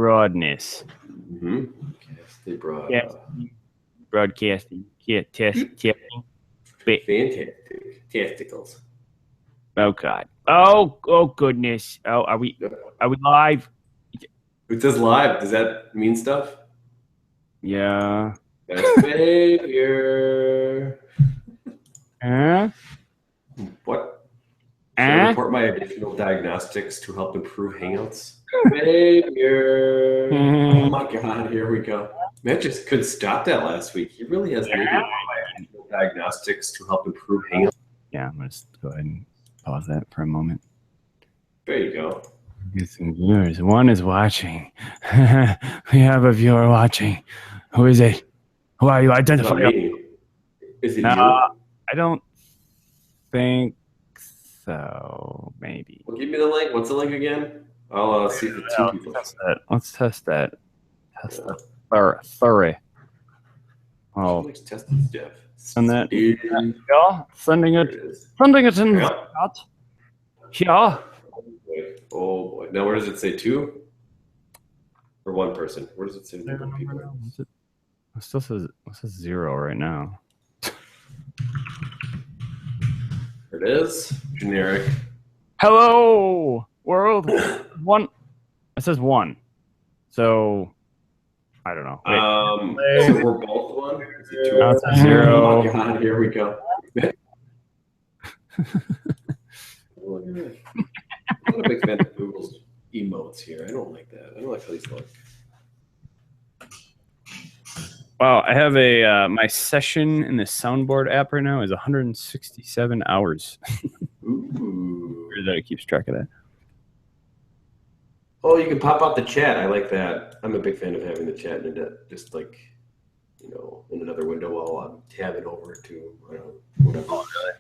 broadness. Mm-hmm. They brought Broadcasting. Testing. fantastic testicles. Oh God. Oh goodness. Oh, are we live? It says live. Does that mean stuff? Yeah. That's behavior. What? Should I report my additional diagnostics to help improve Hangouts? Behavior. Oh my God, here we go. Matt just couldn't stop that last week. He really has maybe additional diagnostics to help improve Hangouts. Yeah, I'm going to go ahead and pause that for a moment. There you go. Get some viewers. One is watching. We have a viewer watching. Who is it? Who are you? Identify. Is it no, you? I don't think so. Maybe. Well, give me the link. What's the link again? I'll see if it's two people. Let's test that. Test that. Thorough. Oh, testing stuff. Send that. Yeah, sending it in the chat. Yeah. Oh boy. Now where does it say two? Or one person? Where does it say one people? It still says 0 right now. There it is. Generic. Hello, world. One. It says 1. So I don't know. So we're both 1. Is it 2? No, it's a 0. Oh my God, here we go. I'm not a big fan of Google's emotes here. I don't like that. I don't like how these look. Wow, I have my session in the soundboard app right now is 167 hours. Ooh. Weird that it keeps track of that. Oh, you can pop out the chat. I like that. I'm a big fan of having the chat in it, just like, in another window while I'm tabbing over to whatever. Oh, really?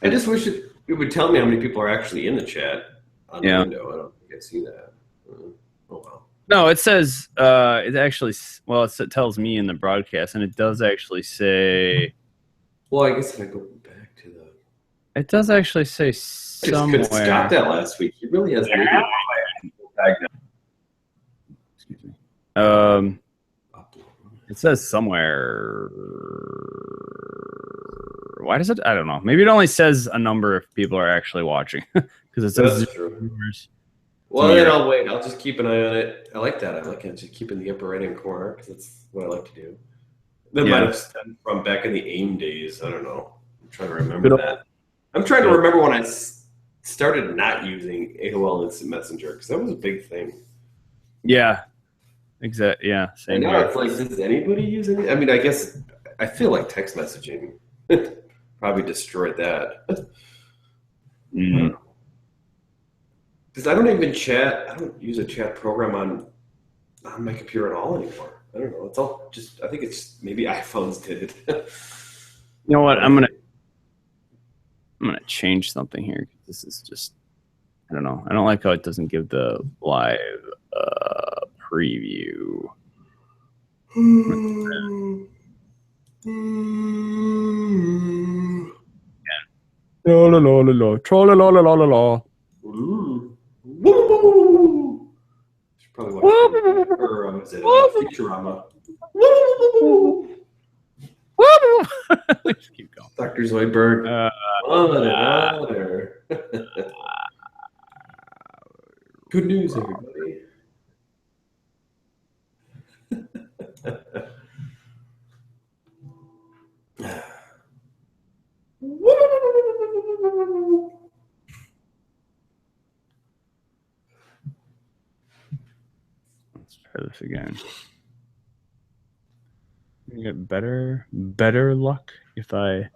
I just wish it would tell me how many people are actually in the chat on the window. I don't think I see that. Oh, well. No, it says, it actually, well, it tells me in the broadcast, and it does actually say. Well, I guess if I go back to the. It does actually say somewhere. Just couldn't stop that last week. He really has maybe. Excuse me. It says somewhere. Why does it? I don't know. Maybe it only says a number if people are actually watching, because it says viewers. Well, then I'll wait. I'll just keep an eye on it. I like that. I like it. Just keep in the upper right-hand corner because that's what I like to do. That might have stemmed from back in the AIM days. I don't know. I'm trying to remember that. I'm trying to remember when I started not using AOL Instant Messenger because that was a big thing. Yeah. Exactly. Yeah. Same. And now it's like, does anybody use it? I mean, I guess I feel like text messaging probably destroyed that. Mm-hmm. Because I don't even chat. I don't use a chat program on my computer at all anymore. I don't know. It's all just. I think it's maybe iPhones did it. You know what? I'm gonna change something here. This is just. I don't know. I don't like how it doesn't give the live preview. La la la la la. Tra la la la la la. Should probably watch Futurama. Let's keep going. Dr. Zoidberg. Good news, everybody. Let's try this again. You get better luck if I.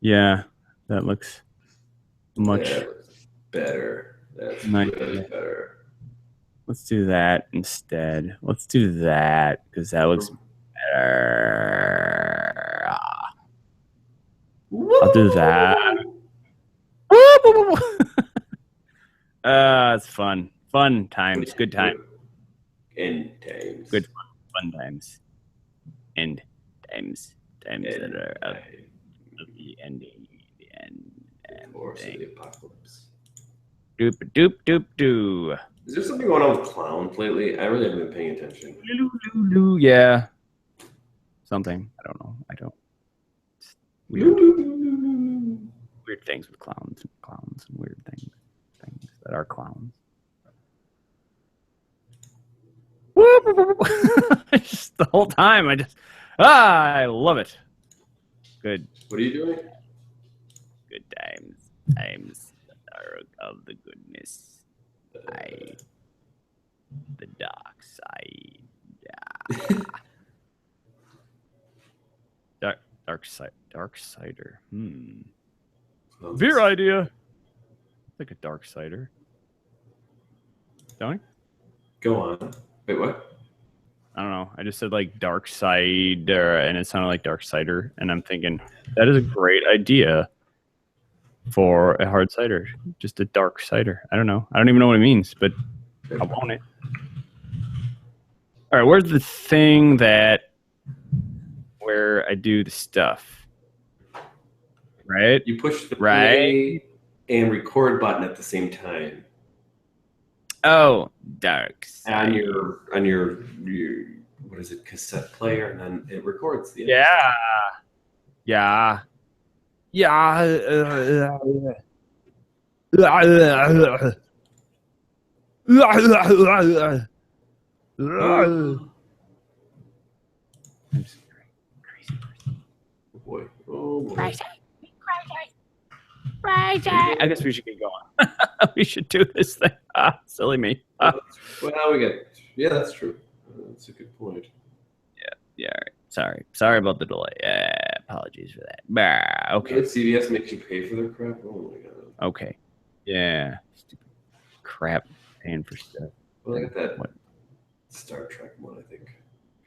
Yeah, that looks much better. That's nice. Really better. Let's do that instead. Let's do that because that looks better. I'll do that. It's fun. Fun times. Good time. End times. Good fun times. End times. Times that are of the ending. The end. Or the apocalypse. Doop doop doop doo. Is there something going on with clowns lately? I really haven't been paying attention. Yeah. Something. I don't know. I don't. Weird things with clowns and weird things that are clowns. Just the whole time, I love it. Good. What are you doing? Good times of the goodness. The dark side. Dark cider. Beer idea. Like a dark cider. Don't you? Go on. Wait, what? I don't know. I just said like dark cider, and it sounded like dark cider, and I'm thinking that is a great idea for a hard cider. Just a dark cider. I don't know. I don't even know what it means, but I want it. All right, where's the thing where I do the stuff? Right? You push the play and record button at the same time. Oh, dark side. On your what is it, cassette player, and then it records the Yeah. I'm just crazy person. Oh boy. Oh boy. Crazy. I guess we should get going. We should do this thing. Silly me. Well, we got. Yeah, that's true. That's a good point. Yeah. All right. Sorry about the delay. Apologies for that. Bah, okay. CVS makes you pay for their crap. Oh my god. Okay. Yeah. Stupid crap paying for stuff. Well, I got that Star Trek one, I think.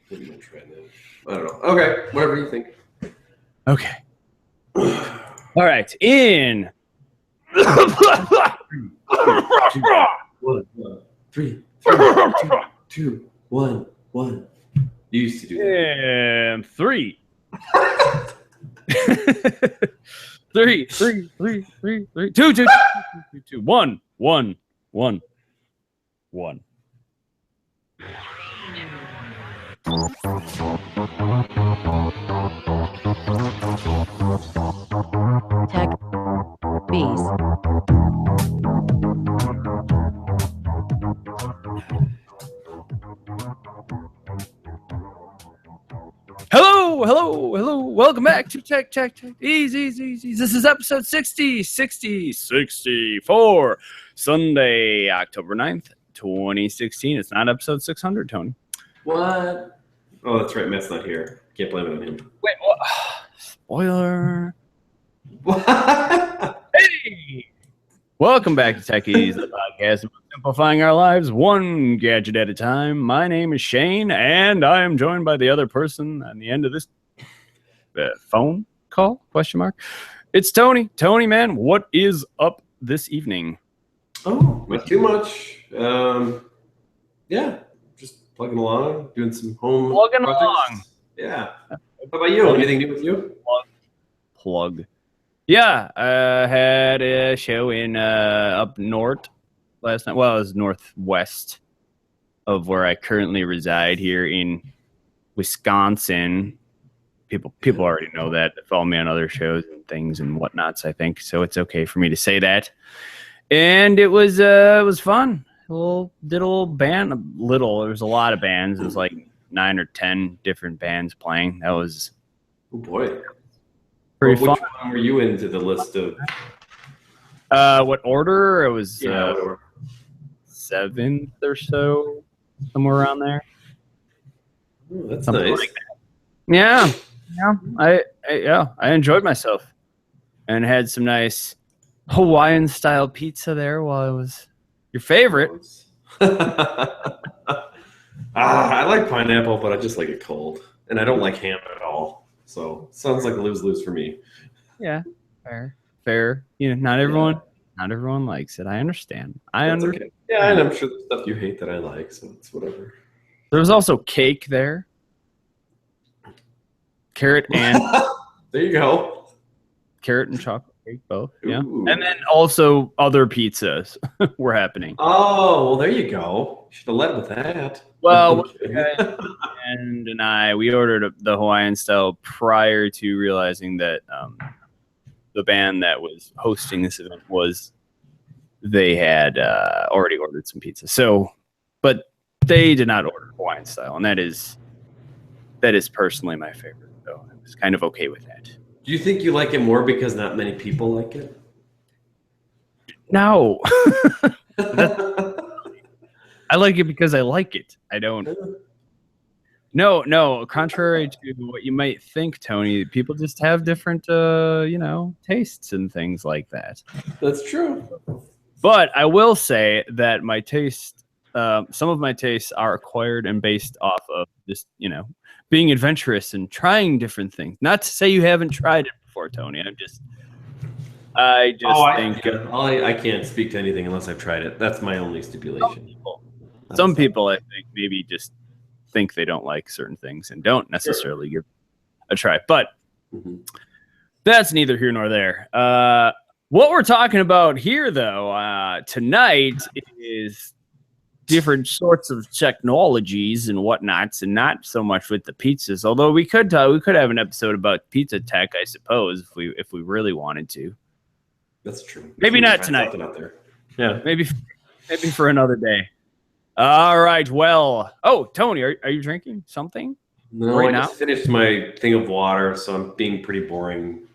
Maybe I'll try that. I don't know. Okay, whatever you think. Okay. All right. In. Three, two, one. You used to do that. And 3. 3, 2, 1. Tech Bees. Hello. Welcome back to Tech. Easy. This is episode 64, Sunday, October 9th, 2016. It's not episode 600, Tony. What? Oh, that's right. Matt's not here. Can't blame it on him. Wait, what? Spoiler. What? Hey! Welcome back to Techies, the podcast about simplifying our lives one gadget at a time. My name is Shane, and I am joined by the other person on the end of this phone call, ? It's Tony. Tony, man, what is up this evening? Oh, not too much. Yeah, just plugging along, doing some home projects. Yeah. How about you? Anything new with you? Plug. Yeah, I had a show in up north last night. Well, it was northwest of where I currently reside here in Wisconsin. People already know that. They follow me on other shows and things and whatnots, I think. So it's okay for me to say that. And it was fun. Did a little band. There was a lot of bands. It was like 9 or 10 different bands playing. That was Oh boy. pretty fun. Which one were you into the list of? What order? It was Yeah, whatever. 7th or so, somewhere around there. Oh, that's Something nice. like that. Yeah. I enjoyed myself and had some nice Hawaiian style pizza there while I was your favorite. I like pineapple, but I just like it cold, and I don't like ham at all. So sounds like a lose-lose for me. Yeah, fair. You know, not everyone likes it. I understand. That's okay. Yeah, and I'm sure there's stuff you hate that I like, so it's whatever. There was also cake there. Carrot and There you go. chocolate. both. Yeah, Ooh. and then also other pizzas were happening. Oh, well, there you go. Should have led with that. Well, Okay. and we ordered the Hawaiian style prior to realizing that the band that was hosting this event they had already ordered some pizza. So, but they did not order Hawaiian style, and that is personally my favorite. So I was kind of okay with that. Do you think you like it more because not many people like it? No, I like it because I like it. I don't. No. Contrary to what you might think, Tony, people just have different, tastes and things like that. That's true. But I will say that my taste, some of my tastes are acquired and based off of just, being adventurous and trying different things. Not to say you haven't tried it before, Tony. I can't speak to anything unless I've tried it. That's my only stipulation. Some people, I think, maybe just think they don't like certain things and don't necessarily give a try. But that's neither here nor there. What we're talking about here, though, tonight is different sorts of technologies and whatnots, and not so much with the pizzas. Although we could have an episode about pizza tech, I suppose, if we really wanted to. That's true. Maybe not tonight. Out there. Yeah. Maybe for another day. All right. Well, Tony, are you drinking something? No, I just finished my thing of water, so I'm being pretty boring.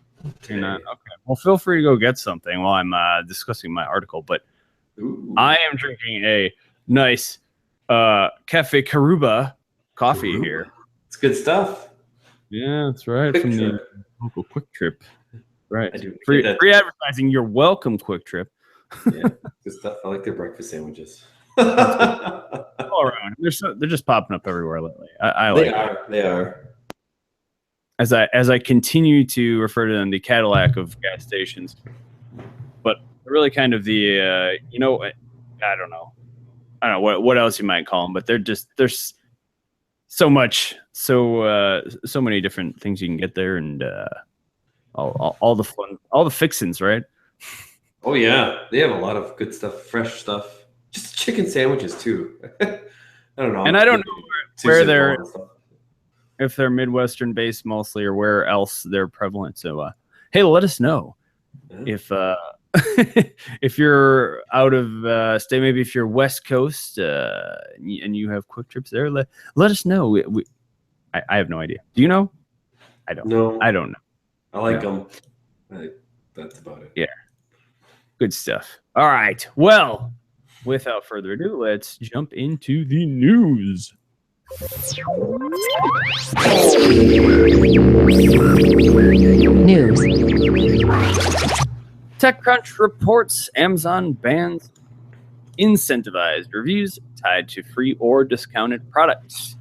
You're not? Okay. Well, feel free to go get something while I'm discussing my article. But I am drinking a nice Cafe Karuba coffee here. It's good stuff. Yeah, that's right. Quick from Trip. the local Quick Trip. Right. I do. Free advertising. You're welcome, Quick Trip. Yeah, good stuff. I like their breakfast sandwiches. All around. They're just popping up everywhere lately. I like it. They are. As I continue to refer to them, the Cadillac of gas stations, but really kind of the I don't know what else you might call them, but there's so many different things you can get there, and all the fun, all the fixins, right? Oh yeah, they have a lot of good stuff, fresh stuff. Just chicken sandwiches too. I don't know, and I don't know where they're. If they're Midwestern based mostly, or where else they're prevalent. So, hey, let us know if if you're out of state, maybe if you're West Coast and you have Quick Trips there, let us know. I have no idea. Do you know? I don't. No, I don't know. I like them. That's about it. Yeah, good stuff. All right. Well, without further ado, let's jump into the news. News. TechCrunch reports Amazon bans incentivized reviews tied to free or discounted products.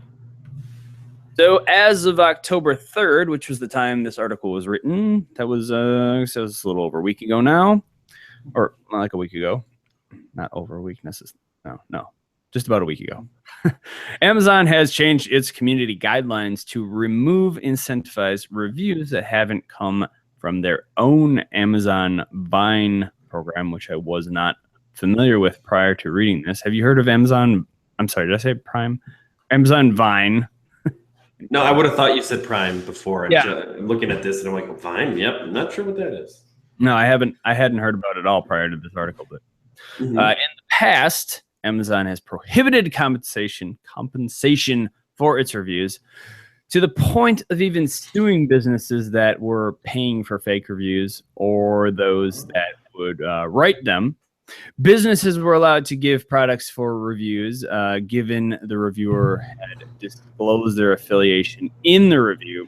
So as of October 3rd, which was the time this article was written, that was a little over a week ago now, or like a week ago. Not over a week necessarily. No. Just about a week ago. Amazon has changed its community guidelines to remove incentivized reviews that haven't come from their own Amazon Vine program, which I was not familiar with prior to reading this. Have you heard of Amazon? I'm sorry, did I say Prime? Amazon Vine. No, I would have thought you said Prime before. Yeah. I'm looking at this and I'm like, Vine? Yep, I'm not sure what that is. No, I hadn't heard about it at all prior to this article. But in the past, Amazon has prohibited compensation for its reviews, to the point of even suing businesses that were paying for fake reviews or those that would write them. Businesses were allowed to give products for reviews, given the reviewer had disclosed their affiliation in the review.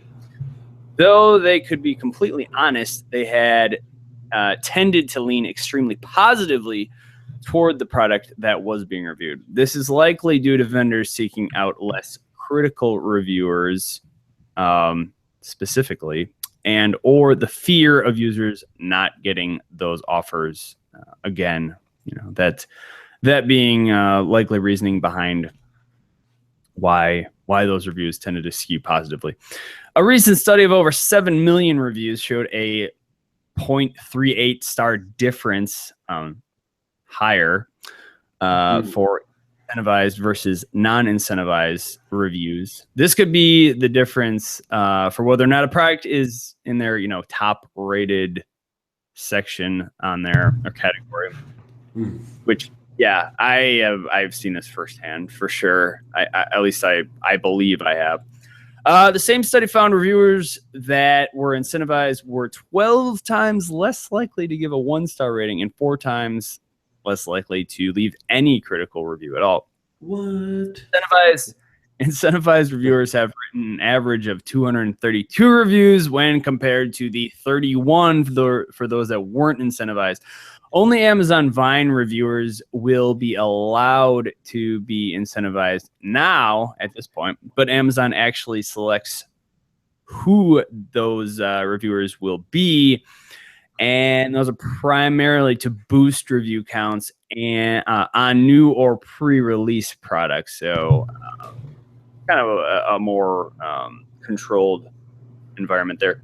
Though they could be completely honest, they had tended to lean extremely positively toward the product that was being reviewed. This is likely due to vendors seeking out less critical reviewers, specifically, and or the fear of users not getting those offers again. That being likely reasoning behind why those reviews tended to skew positively. A recent study of over 7 million reviews showed a 0.38 star difference higher for incentivized versus non-incentivized reviews. This could be the difference for whether or not a product is in their, top rated section on their or category. Which, yeah, I've seen this firsthand for sure. At least I believe I have. The same study found reviewers that were incentivized were 12 times less likely to give a 1-star rating and 4 times less likely to leave any critical review at all. What? Incentivized reviewers have written an average of 232 reviews when compared to the 31 for those that weren't incentivized. Only Amazon Vine reviewers will be allowed to be incentivized now at this point, but Amazon actually selects who those reviewers will be. And those are primarily to boost review counts and on new or pre-release products. So kind of a more controlled environment there.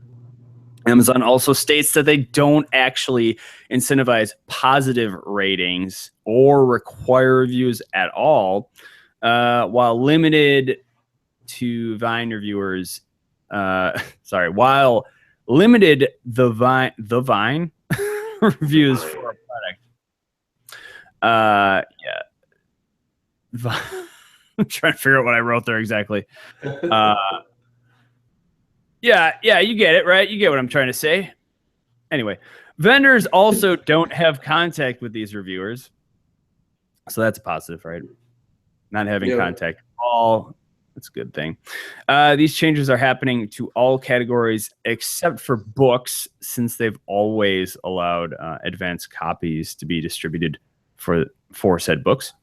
Amazon also states that they don't actually incentivize positive ratings or require reviews at all, while limited to Vine reviewers. While limited the Vine reviews for a product. I'm trying to figure out what I wrote there exactly. Yeah, you get it, right? You get what I'm trying to say. Anyway, vendors also don't have contact with these reviewers. So that's a positive, right? Not having contact at all. That's a good thing. These changes are happening to all categories except for books, since they've always allowed advanced copies to be distributed for said books.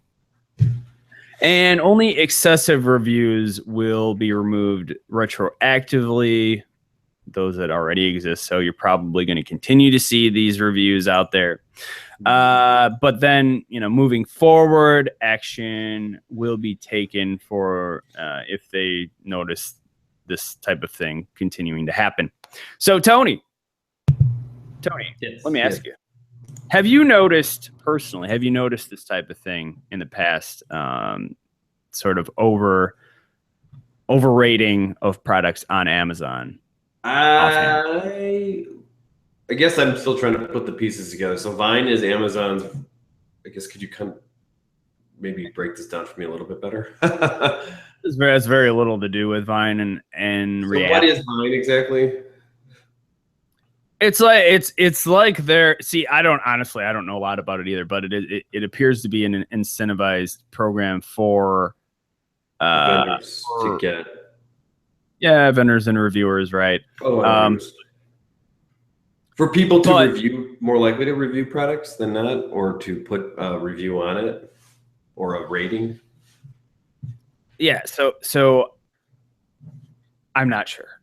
And only excessive reviews will be removed retroactively, those that already exist. So you're probably going to continue to see these reviews out there. But then, moving forward, action will be taken for if they notice this type of thing continuing to happen. So, Tony, yes, let me ask you. Have you noticed this type of thing in the past, sort of overrating of products on Amazon? I guess I'm still trying to put the pieces together. So Vine is Amazon's. I guess could you maybe break this down for me a little bit better? It has very little to do with Vine and so React. What is Vine exactly? It's like they're I don't know a lot about it either, but it appears to be an incentivized program for vendors to get vendors and reviewers, right? For people to review, more likely to review products than not, or to put a review on it or a rating. Yeah, so I'm not sure.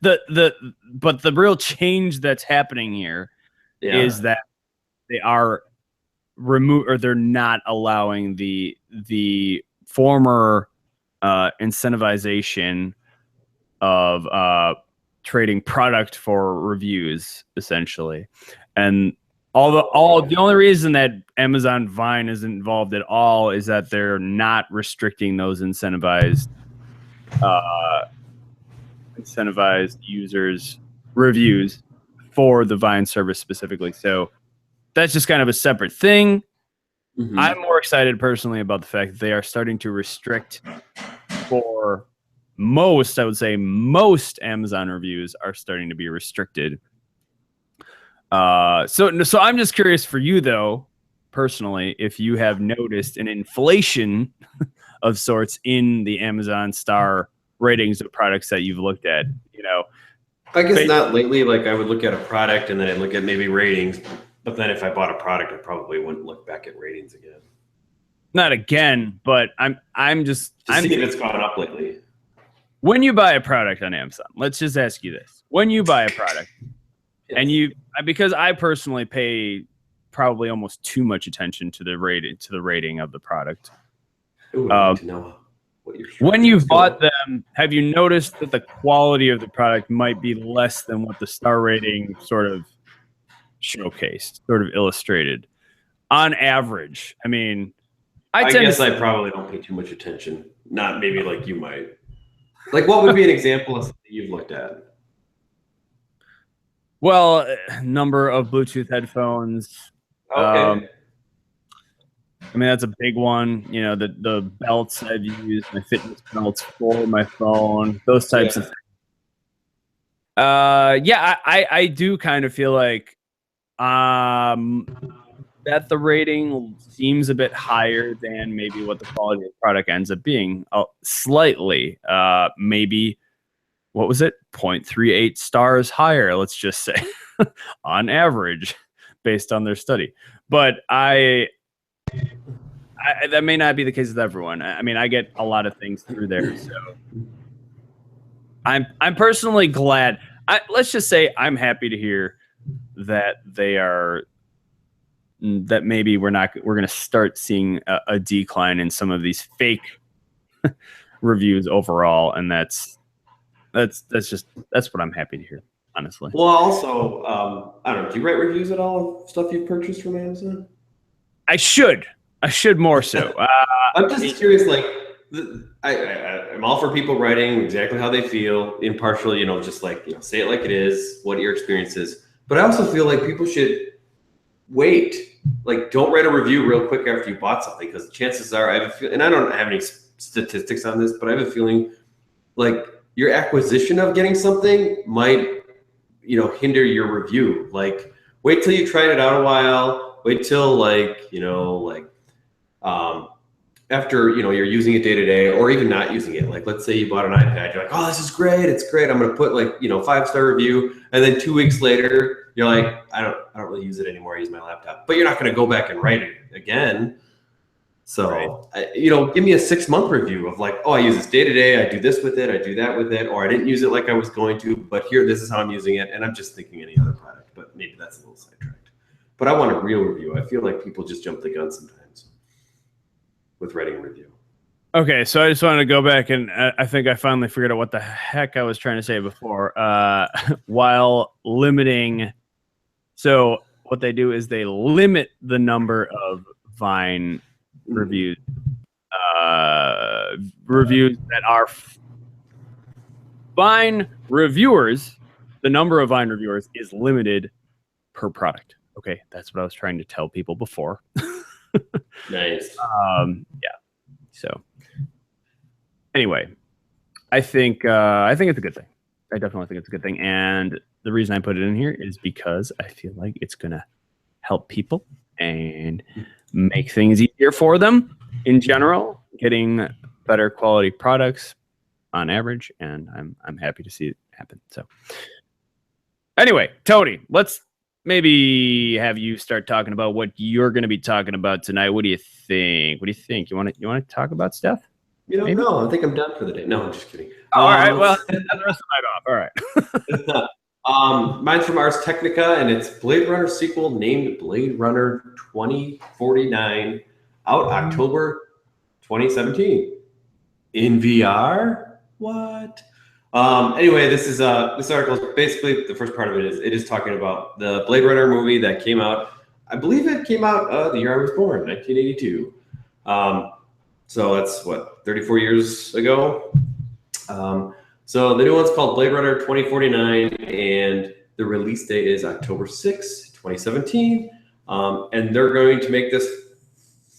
But the real change that's happening here is that they are they're not allowing the former incentivization of trading product for reviews, essentially. And the only reason that Amazon Vine is involved at all is that they're not restricting those incentivized users reviews for the Vine service specifically. So that's just kind of a separate thing. Mm-hmm. I'm more excited personally about the fact that they are starting to restrict for most Amazon reviews are starting to be restricted. So I'm just curious for you though, personally, if you have noticed an inflation of sorts in the Amazon star ratings of products that you've looked at. I guess not lately. Like I would look at a product and then I'd look at maybe ratings, but then if I bought a product, I probably wouldn't look back at ratings again. Not again, but I'm seeing it's gone up lately. When you buy a product on Amazon, let's just ask you this: when you buy a product, and because I personally pay probably almost too much attention to the rating of the product. Ooh, I'd like to know. When you've bought them, have you noticed that the quality of the product might be less than what the star rating sort of showcased, sort of illustrated. On average, I mean, I tend guess to, I probably don't pay too much attention. Not maybe like you might. Like, what would be an example of something you've looked at? well, number of Bluetooth headphones. Okay. I mean, that's a big one. You know, the belts I've used, my fitness belts for my phone, those types of things. Yeah, I do kind of feel like that the rating seems a bit higher than maybe what the quality of the product ends up being. Slightly, maybe, what was it? 0.38 stars higher, let's just say, on average, based on their study. But that may not be the case with everyone. I mean, I get a lot of things through there, so I'm personally glad. Let's just say I'm happy to hear that that maybe we're going to start seeing a decline in some of these fake reviews overall, and that's what I'm happy to hear, honestly. Well, also, I don't know. Do you write reviews at all of stuff you've purchased from Amazon? I should more so. I'm just curious. Like, I'm all for people writing exactly how they feel, impartial. Just like say it like it is, what your experience is. But I also feel like people should wait. Like, don't write a review real quick after you bought something, because chances are, and I don't have any statistics on this, but I have a feeling like your acquisition of getting something might, hinder your review. Like, wait till you tried it out a while. Wait till after you're using it day to day, or even not using it. Like, let's say you bought an iPad, you're like, oh, this is great, it's great, I'm gonna put 5-star review, and then 2 weeks later you're like, I don't really use it anymore, I use my laptop. But you're not gonna go back and write it again. So right. Give me a 6-month review of like, oh, I use this day to day, I do this with it, I do that with it, or I didn't use it like I was going to, but here, this is how I'm using it. And I'm just thinking any other product, but maybe that's a little sidetracked. But I want a real review. I feel like people just jump the gun sometimes with writing a review. Okay, so I just wanted to go back, and I think I finally figured out what the heck I was trying to say before. While limiting, so what they do is they limit the number of Vine reviews that are Vine reviewers. The number of Vine reviewers is limited per product. Okay, that's what I was trying to tell people before. Nice. Yeah. So anyway, I think it's a good thing. I definitely think it's a good thing, and the reason I put it in here is because I feel like it's gonna help people and make things easier for them in general, getting better quality products on average, and I'm happy to see it happen. So anyway, Tony, let's maybe have you start talking about what you're going to be talking about tonight. What do you think? You want to talk about stuff? No, I think I'm done for the day. No, I'm just kidding. All right. Well, that's the rest of the night off. All right. Mine's from Ars Technica, and it's Blade Runner sequel named Blade Runner 2049, out October 2017. In VR? What? Anyway, this article is basically, the first part of it is talking about the Blade Runner movie that came out. I believe it came out the year I was born, 1982. So that's 34 years ago. So the new one's called Blade Runner 2049, and the release date is October 6, 2017. And they're going to make this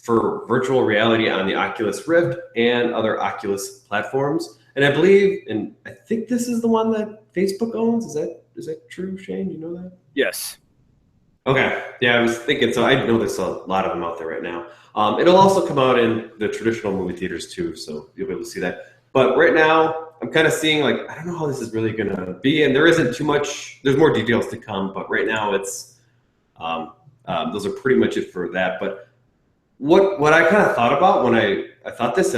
for virtual reality on the Oculus Rift and other Oculus platforms. And I believe, and I think this is the one that Facebook owns. Is that true, Shane? You know that? Yes. Okay. Yeah, I was thinking. So I know there's a lot of them out there right now. It'll also come out in the traditional movie theaters too, so you'll be able to see that. But right now, I'm kind of seeing I don't know how this is really going to be, and there isn't too much. There's more details to come, but right now it's those are pretty much it for that. But what I kind of thought about when I thought this,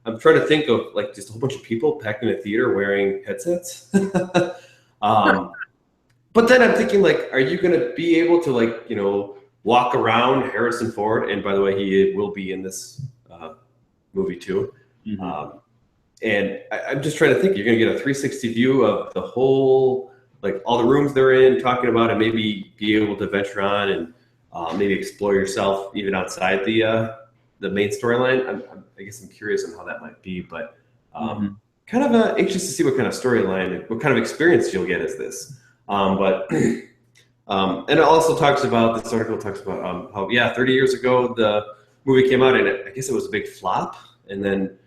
I'm trying to think of just a whole bunch of people packed in a theater wearing headsets. But then I'm thinking are you going to be able to walk around Harrison Ford? And by the way, he will be in this movie too. Mm-hmm. And I'm just trying to think, you're going to get a 360 view of the whole like all the rooms they're in, talking about it, maybe be able to venture on and maybe explore yourself even outside the main storyline. I guess I'm curious on how that might be, but kind of anxious to see what kind of storyline, what kind of experience you'll get as this. And it also talks about, this article talks about how 30 years ago the movie came out, and I guess it was a big flop, and then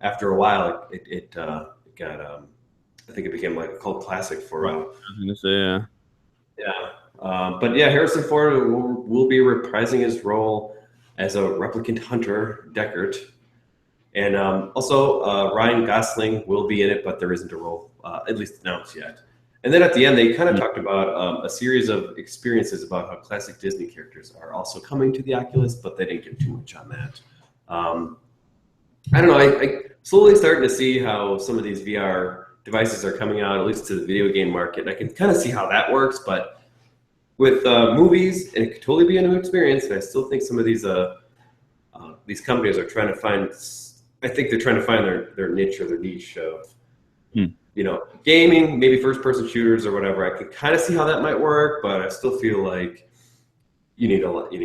after a while it got I think it became like a cult classic for I was gonna say, but yeah, Harrison Ford will be reprising his role as a replicant hunter, Deckard. And also, Ryan Gosling will be in it, but there isn't a role, at least announced yet. And then at the end, they kind of talked about a series of experiences about how classic Disney characters are also coming to the Oculus, but they didn't give too much on that. I don't know. I slowly starting to see how some of these VR devices are coming out, at least to the video game market. And I can kind of see how that works, but with movies, and it could totally be a new experience. And I still think some of these companies are trying to find. I think they're trying to find their niche or their niche of, gaming, maybe first-person shooters or whatever. I can kind of see how that might work, but I still feel like you need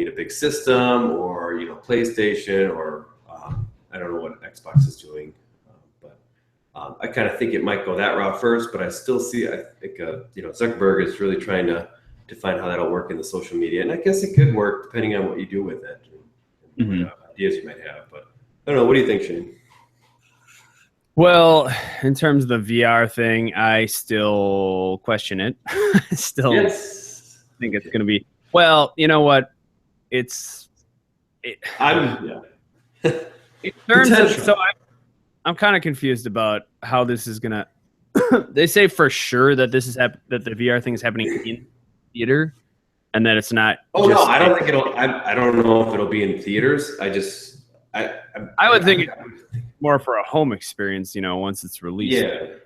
a big system, or PlayStation, or I don't know what Xbox is doing, but I kind of think it might go that route first. But I still see, I think Zuckerberg is really trying to find how that'll work in the social media, and I guess it could work depending on what you do with it, and what ideas you might have. But I don't know. What do you think, Shane? Well, in terms of the VR thing, I still question it. Yes. Think it's going to be. Well, you know what? In terms of, so I'm kind of confused about how this is going to. They say for sure that this is that the VR thing is happening in theater, and that it's not. Oh no, I don't think it'll. I don't know if it'll be in theaters. I would think it's more for a home experience, once it's released. Yeah.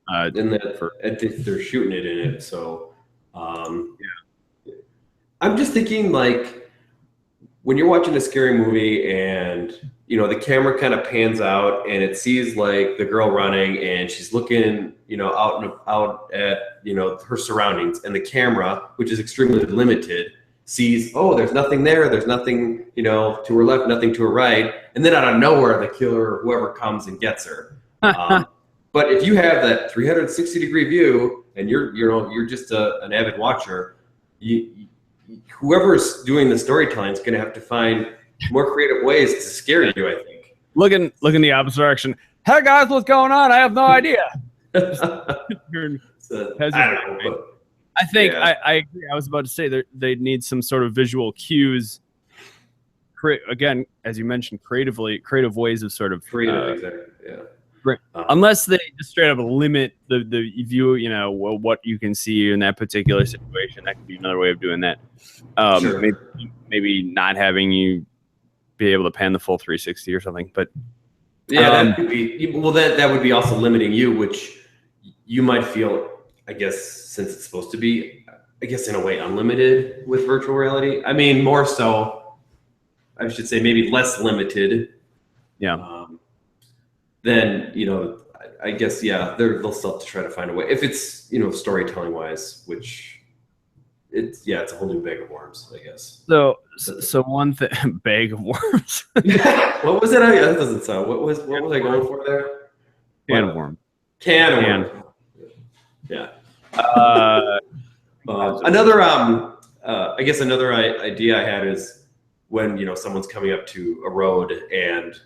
And they're shooting it in it, so I'm just thinking, like, when you're watching a scary movie and the camera kind of pans out and it sees like the girl running and she's looking out at her surroundings, and the camera, which is extremely limited, sees, oh, there's nothing there, there's nothing to her left, nothing to her right, and then out of nowhere the killer or whoever comes and gets her. But if you have that 360-degree view and you're just an avid watcher, whoever's doing the storytelling is going to have to find more creative ways to scare you, I think. Look in the opposite direction. Hey guys, what's going on? I have no idea. I don't know, but I think I agree. I was about to say they need some sort of visual cues. Again, as you mentioned, creative ways of sort of exactly, yeah. Unless they just straight up limit the view, what you can see in that particular situation. That could be another way of doing that. Sure. Maybe not having you be able to pan the full 360 or something. But that could be. Well, that would be also limiting you, which you might feel, I guess, since it's supposed to be, I guess, in a way, unlimited with virtual reality. I mean, more so, I should say, maybe less limited. Yeah. Then, I guess, they'll still have to try to find a way. If it's, storytelling wise, which it's a whole new bag of worms, I guess. So one thing, bag of worms. What was it? That doesn't sound. What was I going for there? Can of worm. Can of worm. Yeah. Another idea I had is when someone's coming up to a road and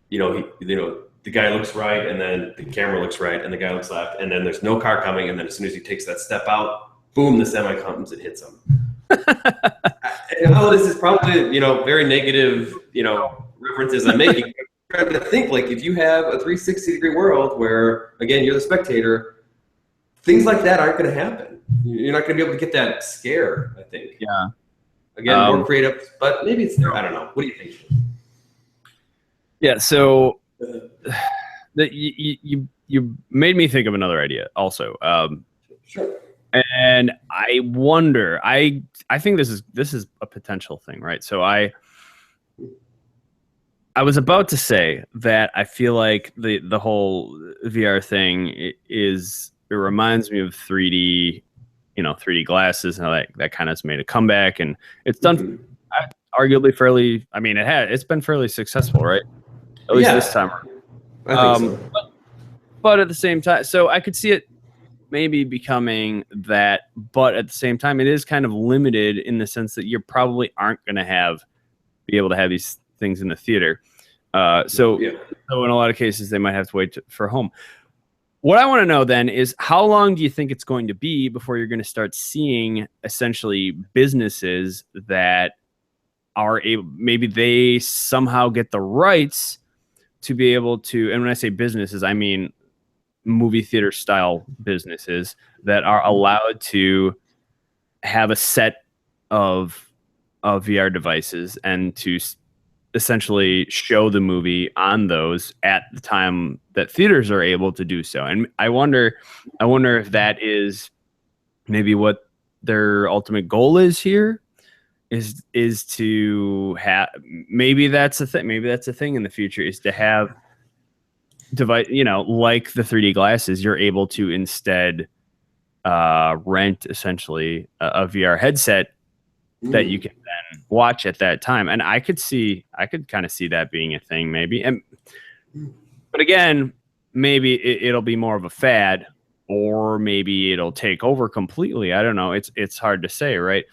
the guy looks right, and then the camera looks right, and the guy looks left, and then there's no car coming, and then as soon as he takes that step out, boom, the semi comes and hits him. This is probably very negative references I'm making. I'm trying to think, like, if you have a 360-degree world where, again, you're the spectator, things like that aren't going to happen. You're not going to be able to get that scare, I think. Yeah. Again, more creative, but maybe it's there. I don't know. What do you think? Yeah, so you made me think of another idea also. Sure. And I wonder, I think this is a potential thing, right? So I was about to say that I feel like the whole VR thing is reminds me of 3D, 3D glasses, and how that kind of has made a comeback, and it's done arguably fairly. I mean, it's been fairly successful, right? At least this time. I think so. But at the same time, so I could see it maybe becoming that, but at the same time, it is kind of limited in the sense that you probably aren't going to be able to have these things in the theater. So in a lot of cases, they might have to wait for home. What I want to know then is, how long do you think it's going to be before you're going to start seeing essentially businesses that are able, maybe they somehow get the rights to be able to, and when I say businesses, I mean movie theater style businesses that are allowed to have a set of VR devices and to essentially show the movie on those at the time that theaters are able to do so. And I wonder if that is maybe what their ultimate goal is here, is to have, maybe that's a thing. Maybe that's a thing in the future, is to have device, like the 3D glasses, you're able to instead rent essentially a VR headset that you can then watch at that time. And I could kind of see that being a thing, maybe. But again, maybe it'll be more of a fad, or maybe it'll take over completely. I don't know. It's hard to say, right?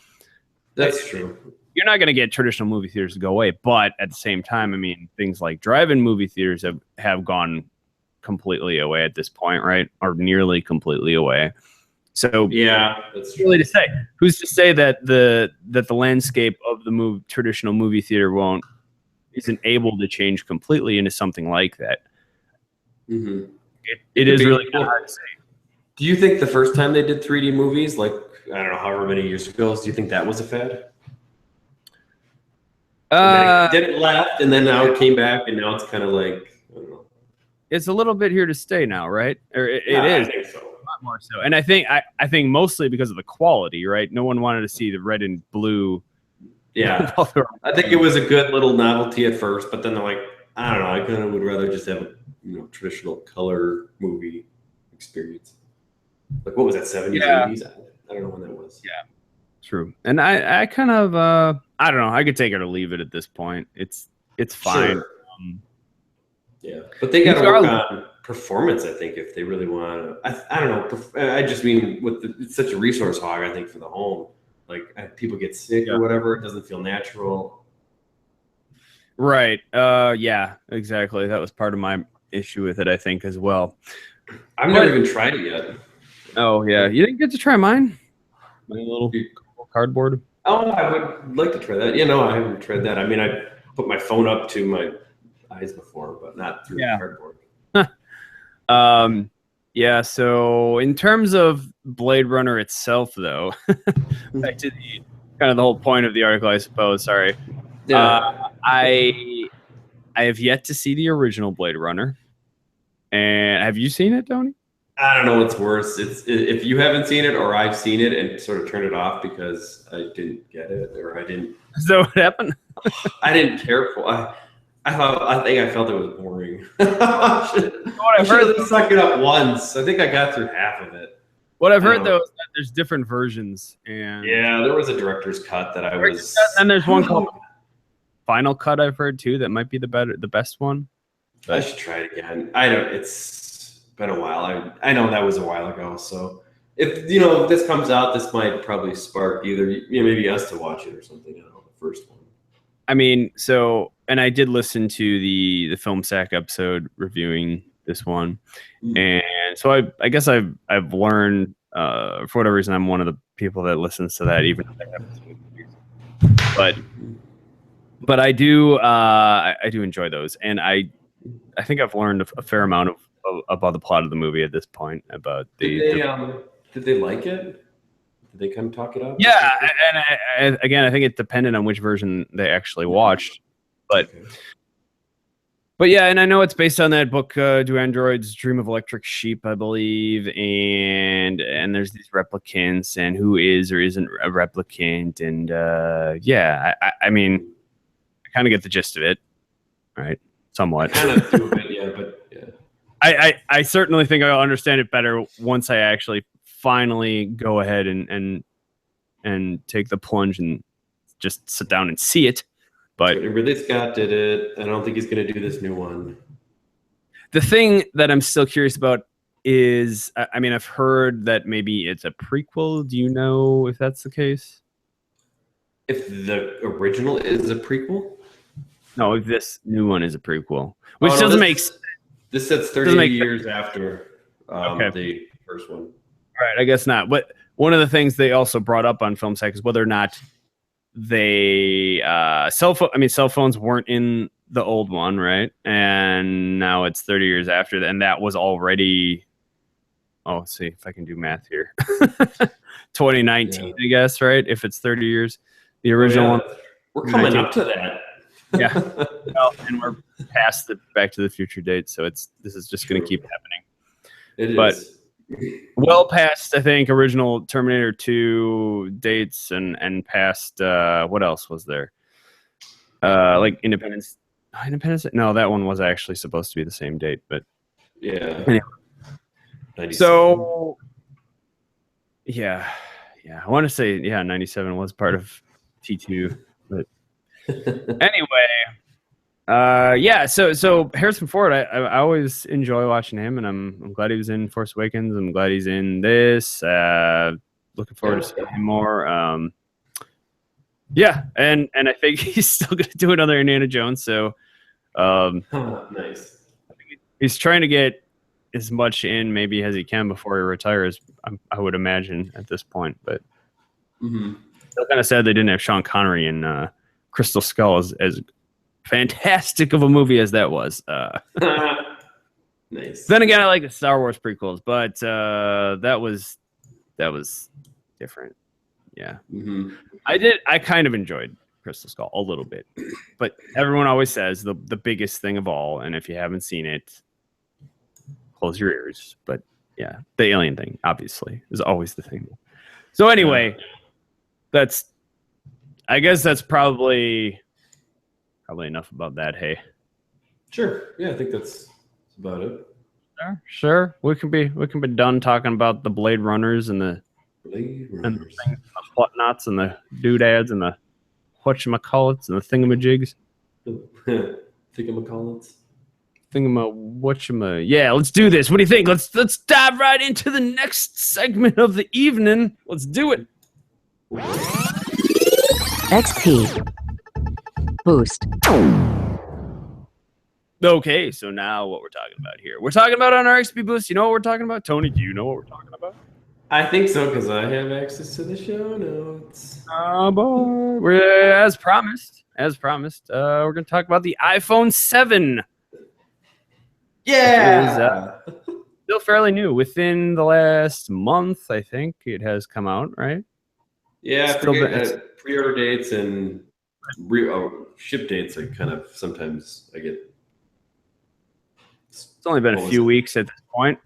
That's true. You're not going to get traditional movie theaters to go away, but at the same time, I mean, things like drive-in movie theaters have gone completely away at this point, right? Or nearly completely away. So yeah, that's really to say. Who's to say that the landscape of the traditional movie theater isn't able to change completely into something like that? Mm-hmm. It is really kind of hard to say. Do you think the first time they did 3D movies, like, I don't know, however many years ago, do you think that was a fad? Then it left, and then now it came back, and now it's kind of like, I don't know. It's a little bit here to stay now, right? Or it is. I think so. A lot more so. And I think mostly because of the quality, right? No one wanted to see the red and blue. Yeah. I think it was a good little novelty at first, but then they're like, I don't know, I kind of would rather just have a traditional color movie experience. Like, what was that, 70s, 80s? I don't know when that was. Yeah, true. And I kind of, I don't know. I could take it or leave it at this point. It's fine. Sure. Yeah, but they got to work on performance, I think, if they really want to. I don't know. I just mean, it's such a resource hog, I think, for the home. Like, people get sick or whatever. It doesn't feel natural. Right. Yeah, exactly. That was part of my issue with it, I think, as well. I've never even tried it yet. Oh, yeah. You didn't get to try mine? My little cardboard? Oh, I would like to try that. I haven't tried that. I mean, I put my phone up to my eyes before, but not through cardboard. Yeah, so in terms of Blade Runner itself, though, back to the kind of the whole point of the article, I suppose. Sorry. Yeah. I have yet to see the original Blade Runner. And have you seen it, Tony? I don't know what's worse. It's if you haven't seen it or I've seen it and sort of turned it off because I didn't get it or I didn't. So what happened? I didn't care for. I think I felt it was boring. I should have sucked it up once. I think I got through half of it. What I've heard though is that there's different versions, and there was a director's cut that I was. And there's one called Final Cut. I've heard too that might be the best one. But I should try it again. It's been a while. I know that was a while ago. So if this comes out, this might probably spark either maybe us to watch it or something. I don't know, the first one. I mean, and I did listen to the Film Sack episode reviewing this one, and so I guess I've learned for whatever reason I'm one of the people that listens to that, even if I haven't seen it. But I do enjoy those, and I think I've learned a fair amount about the plot of the movie at this point. About did they like it? Did they kind of talk it up? Yeah, and again, I think it depended on which version they actually watched, but yeah, and I know it's based on that book, Do Androids Dream of Electric Sheep, I believe, and there's these replicants, and who is or isn't a replicant, and I mean, I kind of get the gist of it, right? Somewhat. Kind of through it, but yeah. I certainly think I'll understand it better once I actually finally go ahead and take the plunge and just sit down and see it. But Ridley Scott did it. I don't think he's going to do this new one. the thing that I'm still curious about is, I mean, I've heard that maybe it's a prequel. Do you know if that's the case? If the original is a prequel? No, if this new one is a prequel, which doesn't make sense. This sets 30 years after the first one. All right, I guess not. But one of the things they also brought up on Film Sack is whether or not they cell phones weren't in the old one, right? And now it's 30 years after that, and that was already. Oh, let's see if I can do math here. 2019, I guess, right? If it's 30 years, the original one. We're coming up to that. Yeah, well, and we're past the Back to the Future date, so this is just going to keep happening. It is. Well past, I think, original Terminator 2 dates and past what else was there? Like Independence. No, that one was actually supposed to be the same date, but yeah. Anyway. So yeah, I want to say 97 was part of T2, but anyway. So Harrison Ford, I always enjoy watching him, and I'm glad he was in Force Awakens. I'm glad he's in this. Looking forward to seeing him more. And I think he's still going to do another Indiana Jones. So, nice. He's trying to get as much in maybe as he can before he retires. I would imagine at this point, but still kind of sad they didn't have Sean Connery in Crystal Skull as fantastic of a movie as that was. Nice. Then again, I like the Star Wars prequels, but that was different. Yeah. I kind of enjoyed Crystal Skull a little bit, but everyone always says the biggest thing of all, and if you haven't seen it, close your ears. But yeah, the alien thing obviously is always the thing. So anyway, I guess that's probably enough about that. Hey, sure. Yeah, I think that's about it. Sure. We can be done talking about the Blade Runners and the whatnots and the doodads and the whatchamacallits and the thingamajigs. Yeah, let's do this. What do you think? Let's dive right into the next segment of the evening. Let's do it. XP Boost. Okay, so now what we're talking about here. We're talking about on our XP Boost. You know what we're talking about? Tony, do you know what we're talking about? I think so, because I have access to the show notes. Oh, boy. We're, as promised, we're going to talk about the iPhone 7. Yeah! Still fairly new. Within the last month, I think it has come out, right? Yeah, pre-order dates and ship dates. I kind of sometimes I get. It's only been a few weeks at this point,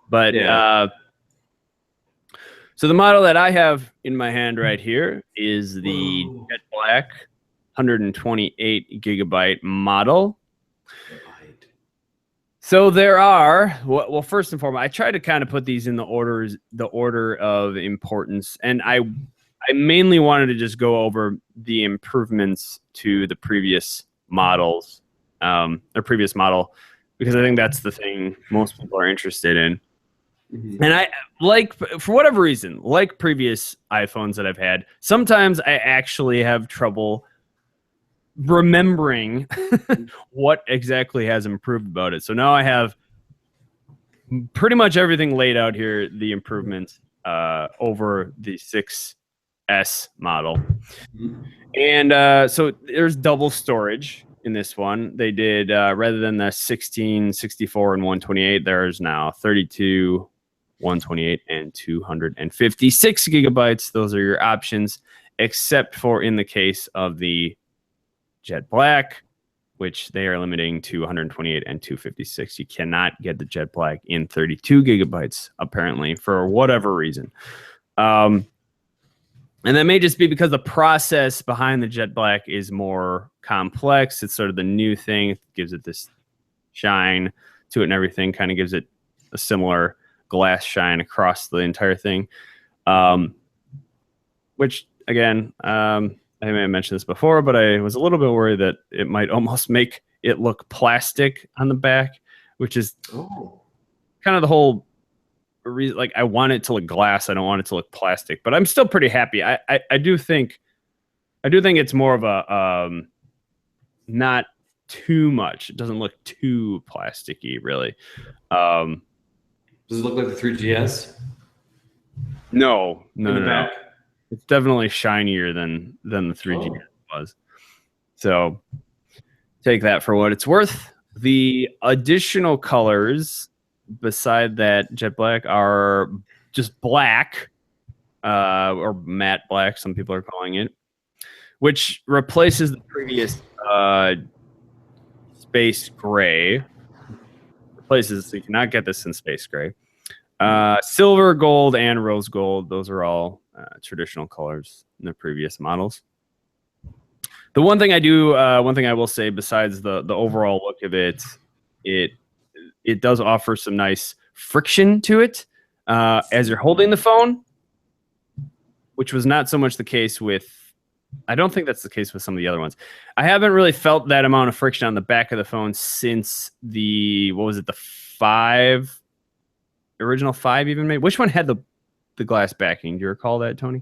but yeah. So the model that I have in my hand right here is the Jet Black 128 gigabyte model. So there are, well, first and foremost, I try to kind of put these in the order of importance, and I mainly wanted to just go over the improvements to the previous models, or previous model, because I think that's the thing most people are interested in. And I for whatever reason, like previous iPhones that I've had, sometimes I actually have trouble remembering what exactly has improved about it. So now I have pretty much everything laid out here, the improvements over the 6S model. And so there's double storage in this one. They did, rather than the 16, 64, and 128, there's now 32, 128, and 256 gigabytes. Those are your options, except for in the case of the Jet Black, which they are limiting to 128 and 256. You cannot get the Jet Black in 32 gigabytes, apparently, for whatever reason. And that may just be because the process behind the Jet Black is more complex. It's sort of the new thing. It gives it this shine. to it and everything. Kind of gives it a similar glass shine across the entire thing. Which again, I may have mentioned this before, but I was a little bit worried that it might almost make it look plastic on the back, which is kind of the whole reason. Like, I want it to look glass. I don't want it to look plastic, but I'm still pretty happy. I do think it's more of a not too much. It doesn't look too plasticky, really. Does it look like the 3GS? No. Back? It's definitely shinier than the 3GS was. So take that for what it's worth. The additional colors beside that jet black are just black, or matte black, some people are calling it, which replaces the previous space gray. So you cannot get this in space gray. Silver, gold, and rose gold. Those are all traditional colors in the previous models. The one thing I will say, besides the overall look of it, it does offer some nice friction to it as you're holding the phone, which was not so much the case with. I don't think that's the case with some of the other ones. I haven't really felt that amount of friction on the back of the phone since the original 5 even made. Which one had the glass backing? Do you recall that, Tony?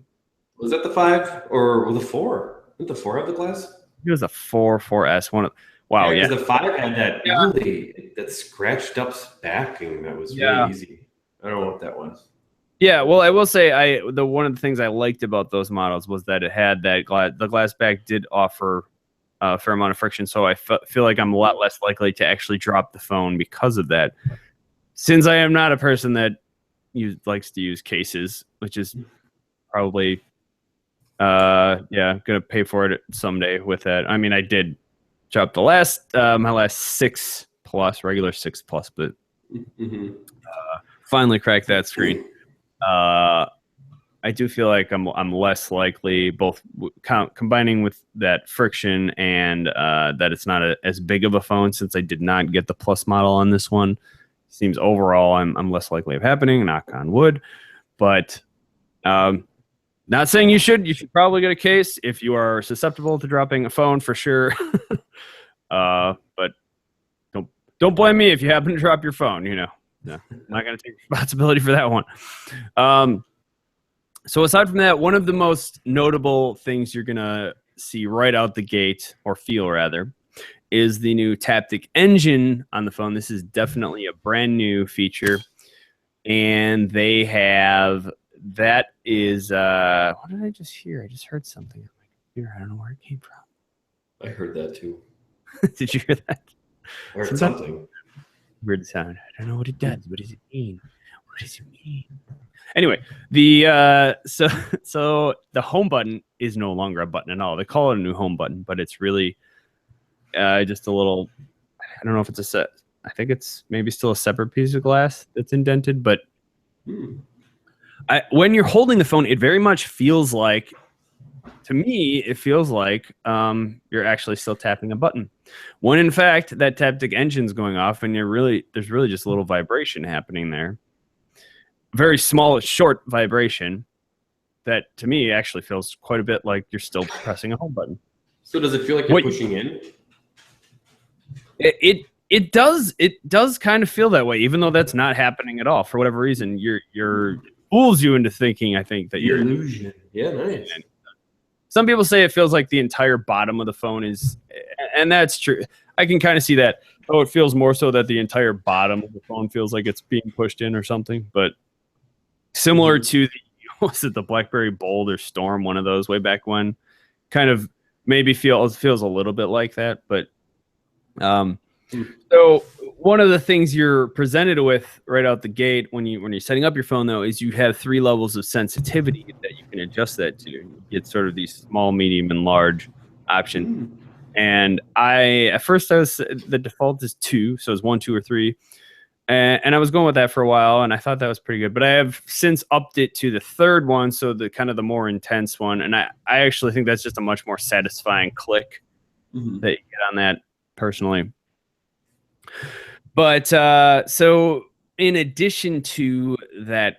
Was that the 5 or the 4? Did the 4 have the glass? It was a 4S one. Wow, yeah. Because the 5 had that scratched up backing that was really easy. I don't know what that was. Yeah, well, I will say one of the things I liked about those models was that it had that glass. The glass back did offer a fair amount of friction, so I feel like I'm a lot less likely to actually drop the phone because of that. Since I am not a person that likes to use cases, which is probably gonna pay for it someday with that. I mean, I did drop my last 6 Plus, regular 6 Plus, but finally cracked that screen. I do feel like I'm less likely, both combining with that friction and that it's not as big of a phone, since I did not get the Plus model on this one. Seems overall I'm less likely of happening, knock on wood. But not saying you should probably get a case if you are susceptible to dropping a phone, for sure. But don't blame me if you happen to drop your phone. No, I'm not going to take responsibility for that one. So aside from that, one of the most notable things you're going to see right out the gate, or feel rather, is the new Taptic engine on the phone. This is definitely a brand new feature. And they have, that is, what did I just hear? I just heard something on my computer. I don't know where it came from. I heard that too. Did you hear that? I heard something. Weird sound. I don't know what it does. What does it mean? What does it mean? Anyway, the so the home button is no longer a button at all. They call it a new home button, but it's really just a little, I don't know if it's a set. I think it's maybe still a separate piece of glass that's indented, but when you're holding the phone, it very much feels like, to me, it feels like you're actually still tapping a button. When in fact, that Taptic engine's going off and there's really just a little vibration happening there. Very small, short vibration that to me actually feels quite a bit like you're still pressing a home button. So does it feel like you're pushing in? It does kind of feel that way, even though that's not happening at all. For whatever reason, you're fools you into thinking, I think, that you're illusion. Yeah, nice. Some people say it feels like the entire bottom of the phone is, and that's true. I can kind of see that. Oh, it feels more so that the entire bottom of the phone feels like it's being pushed in or something. But similar to the BlackBerry Bold or Storm, one of those way back when, kind of maybe feels a little bit like that. But so one of the things you're presented with right out the gate when you're setting up your phone, though, is you have 3 levels of sensitivity that you can adjust that to. You get sort of these small, medium, and large options. And at first the default is 2, so it's 1, 2, or 3. And I was going with that for a while, and I thought that was pretty good. But I have since upped it to the 3rd one, so the kind of the more intense one. And I actually think that's just a much more satisfying click that you get on that, personally. But so in addition to that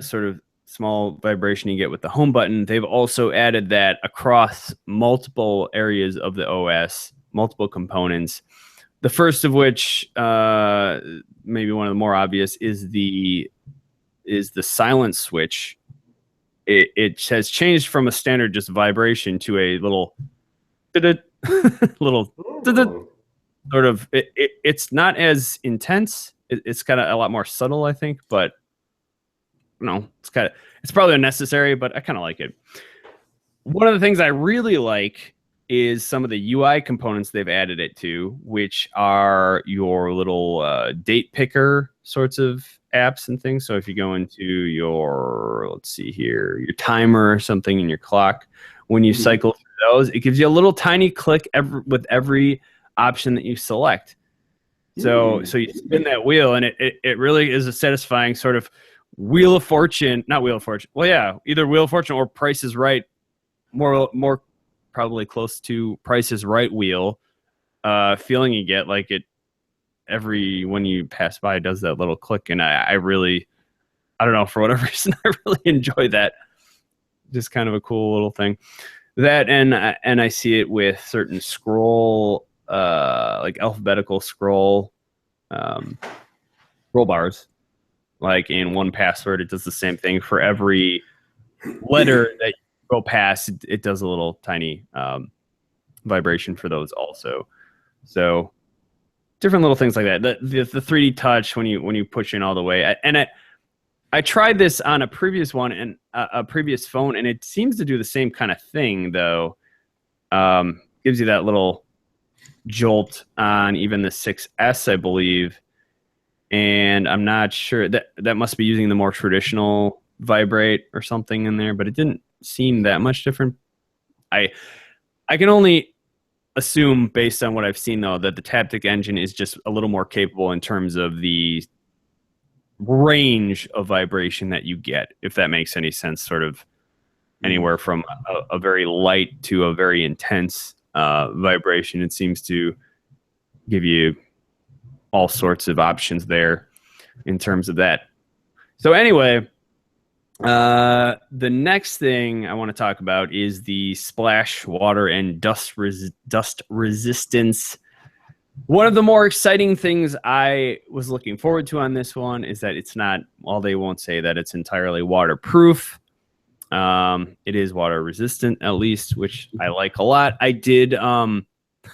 sort of small vibration you get with the home button, they've also added that across multiple areas of the OS, multiple components. The first of which, maybe one of the more obvious, is the silence switch. It has changed from a standard just vibration to a little little sort of. It's not as intense. It's kind of a lot more subtle, I think, but it's probably unnecessary, but I kind of like it. One of the things I really like is some of the UI components they've added it to, which are your little date picker sorts of apps and things. So if you go into your, let's see here, your timer or something in your clock, when you cycle through those, it gives you a little tiny click with every option that you select. So you spin that wheel, and it really is a satisfying sort of Wheel of Fortune, not Wheel of Fortune. Well, yeah, either Wheel of Fortune or Price is Right, more probably close to Price is Right wheel feeling you get, like it when you pass by, it does that little click, and I don't know, for whatever reason, I really enjoy that. Just kind of a cool little thing. That and I see it with certain scroll, like alphabetical scroll bars. Like in 1Password, it does the same thing. For every letter that you go past, it does a little tiny vibration for those also. So different little things like that. The 3D touch when you push in all the way. I tried this on a previous one and a previous phone, and it seems to do the same kind of thing though. Gives you that little jolt on even the 6S, I believe. And I'm not sure that must be using the more traditional vibrate or something in there, but it didn't seem that much different. I can only assume, based on what I've seen though, that the Taptic engine is just a little more capable in terms of the range of vibration that you get, if that makes any sense. Sort of anywhere from a very light to a very intense vibration. It seems to give you all sorts of options there in terms of that. So anyway, the next thing I want to talk about is the splash, water, and dust resistance. One of the more exciting things I was looking forward to on this one is that it's not, well, they won't say that it's entirely waterproof. It is water resistant, at least, which I like a lot. I did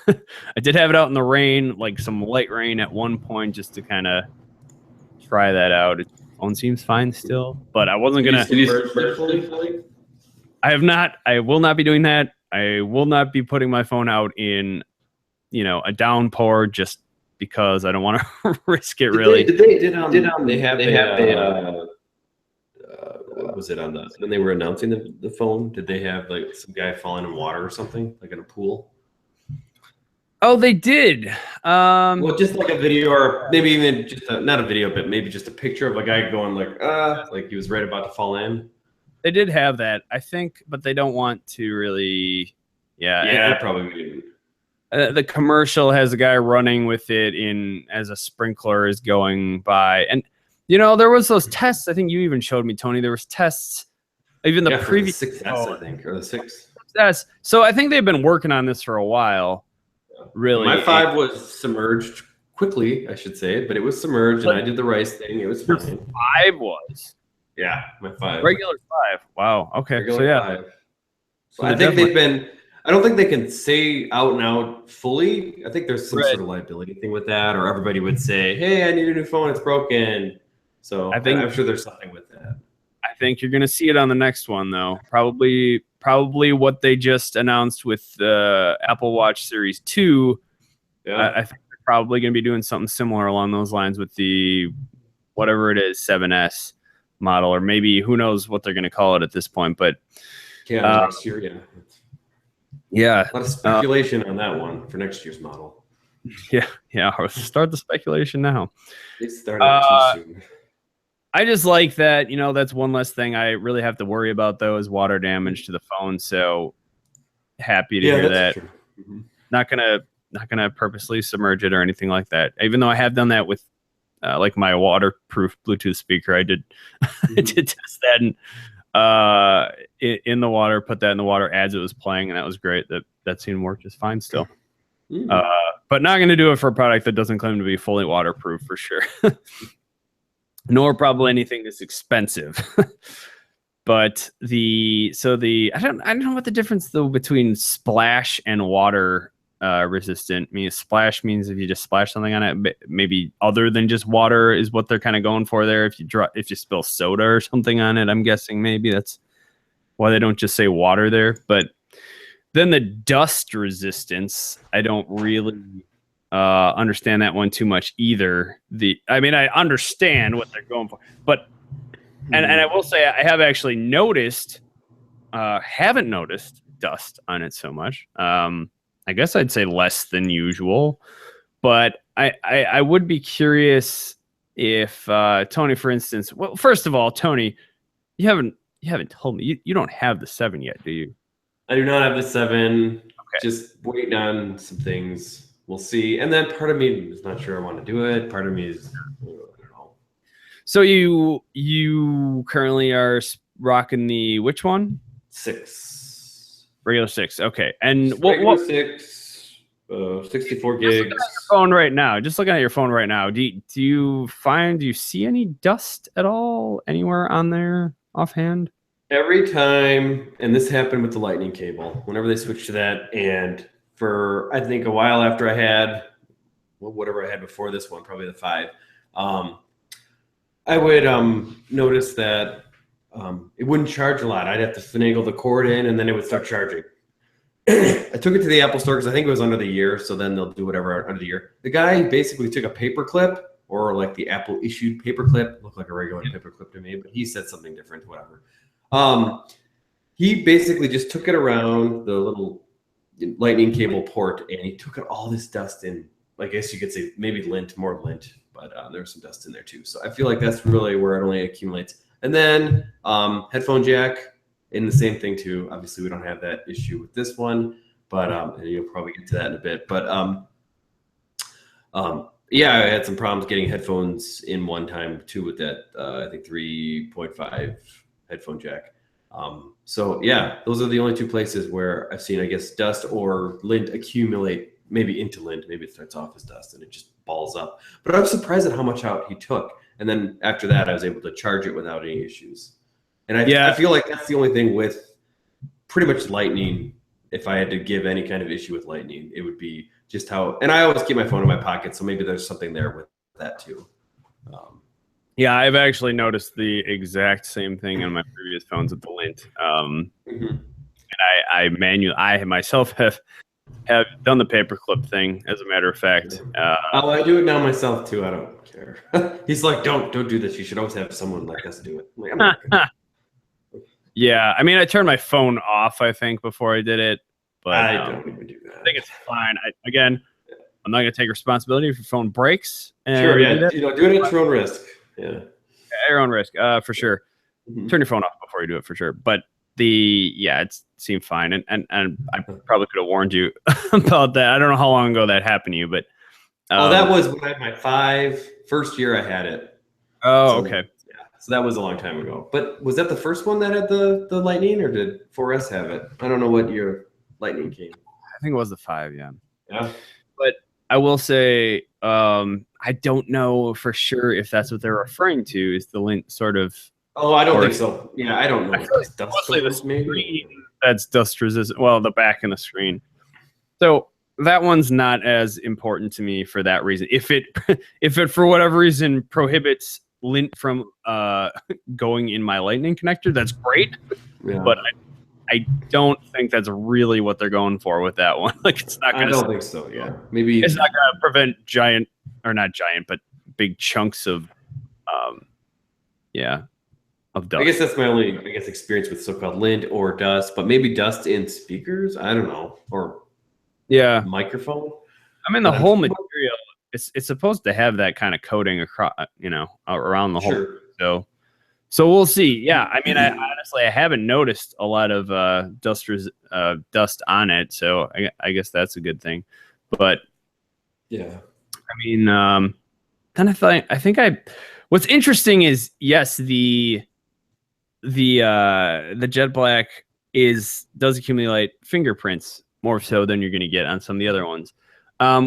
I did have it out in the rain, like some light rain at one point, just to kind of try that out. It phone seems fine still, but I wasn't gonna. I have not. I will not be doing that. I will not be putting my phone out in, a downpour just because I don't want to risk it. Really. They have what was it on when they were announcing the phone? Did they have like some guy falling in water or something, like in a pool? Oh, they did. Well, just like a video, or maybe even just not a video, but maybe just a picture of a guy going like he was right about to fall in. They did have that, I think, but they don't want to really. Yeah, probably. The commercial has a guy running with it as a sprinkler is going by, and there was those tests. I think you even showed me, Tony. There was tests, even the previous 6S, I think, or the 6. Yes. So I think they've been working on this for a while. Really, my 5 was submerged quickly, I should say, but it was submerged, and I did the rice thing. It was fine. 5 was. Yeah, my 5. Regular 5. Wow. Okay. Regular 5. So I think they've been. I don't think they can say out and out fully. I think there's some sort of liability thing with that, or everybody would say, "Hey, I need a new phone. It's broken." So I'm sure there's something with that. I think you're going to see it on the next one, though. Probably what they just announced with the Apple Watch Series 2. Yeah. I think they're probably going to be doing something similar along those lines with the whatever it is, 7S model, or maybe who knows what they're going to call it at this point. But next year, yeah. A lot of speculation on that one for next year's model. Yeah. Let's start the speculation now. They started too soon. I just like that, that's one less thing I really have to worry about, though, is water damage to the phone. So happy to hear that. Mm-hmm. Not not gonna purposely submerge it or anything like that. Even though I have done that with like my waterproof Bluetooth speaker, I did I did test that and in the water, put that in the water as it was playing, and that was great. That seemed to work just fine still. But not going to do it for a product that doesn't claim to be fully waterproof for sure. Nor probably anything that's expensive. But I don't know what the difference though between splash and water resistant. I mean, splash means if you just splash something on it, maybe other than just water is what they're kind of going for there. If you spill soda or something on it, I'm guessing maybe that's why they don't just say water there. But then the dust resistance, I don't really understand that one too much either. I mean, I understand what they're going for, but and I will say I have actually haven't noticed dust on it so much. I guess I'd say less than usual, but I would be curious if Tony, for instance. Well, first of all, Tony, you haven't told me you don't have the 7 yet, do you? I do not have the 7. Okay. Just waiting on some things. We'll see. And then part of me is not sure I want to do it. Part of me is, I don't know. So you currently are rocking the which one? 6. Regular 6. Okay. And Regular what 6, 64 Just gigs. looking at your phone right now. Just looking at your phone right now. Do you see any dust at all anywhere on there offhand? Every time, and this happened with the lightning cable, whenever they switched to that, and for I think a while after I had whatever I had before this one, probably the 5, I would notice that it wouldn't charge a lot. I'd have to finagle the cord in, and then it would start charging. I took it to the Apple store because I think it was under the year, so then they'll do whatever under the year. The guy basically took a paper clip, or like the Apple issued paper clip, looked like a regular paper clip to me, but he said something different, whatever. He basically just took it around the little lightning cable port, and he took all this dust in. I guess you could say maybe more lint, but there's some dust in there too. So I feel like that's really where it only accumulates. And then headphone jack in the same thing too. Obviously, we don't have that issue with this one, but and you'll probably get to that in a bit. But yeah, I had some problems getting headphones in one time too with that. I think 3.5 headphone jack. So yeah, those are the only 2 places where I've seen, I guess, dust or lint accumulate. Maybe into lint. Maybe it starts off as dust and it just balls up. But I was surprised at how much out he took. And then after that, I was able to charge it without any issues. And I feel like that's the only thing with pretty much lightning. If I had to give any kind of issue with lightning, it would be just how. And I always keep my phone in my pocket, so maybe there's something there with that too. Yeah, I've actually noticed the exact same thing on my previous phones with the lint. And I myself have done the paperclip thing, as a matter of fact. I do it now myself too. I don't care. He's like, don't do this. You should always have someone like us do it. I'm like, I'm not gonna. Yeah, I mean, I turned my phone off, I think, before I did it. But I don't even do that. I think it's fine. I'm not going to take responsibility if your phone breaks. Sure, yeah. Do it at your own risk. Yeah. At your own risk, for sure. Mm-hmm. Turn your phone off before you do it, for sure. But it seemed fine. And I probably could have warned you about that. I don't know how long ago that happened to you, but. That was when I had my first year I had it. Oh, okay. Yeah. So that was a long time ago. But was that the first one that had the Lightning, or did 4S have it? I don't know what year Lightning came. I think it was the 5, yeah. Yeah. But I will say, I don't know for sure if that's what they're referring to. Is the lint sort of? Oh, I don't think so. Yeah, I don't know. I feel like mostly the screen that's dust resistant. Well, the back and the screen. So that one's not as important to me for that reason. If it for whatever reason prohibits lint from going in my lightning connector, that's great. Yeah. But I don't think that's really what they're going for with that one. Like, it's not going to. I don't think so. Yeah, maybe it's not going to prevent not giant, but big chunks of, of dust. I guess that's my only experience with so-called lint or dust, but maybe dust in speakers. I don't know, or microphone. I mean, the whole material. It's supposed to have that kind of coating across, around the whole. So we'll see. Yeah, I mean, I haven't noticed a lot of dust on it, so I guess that's a good thing. But Yeah. I mean, then I think what's interesting is, yes, the jet black does accumulate fingerprints more so than you're going to get on some of the other ones,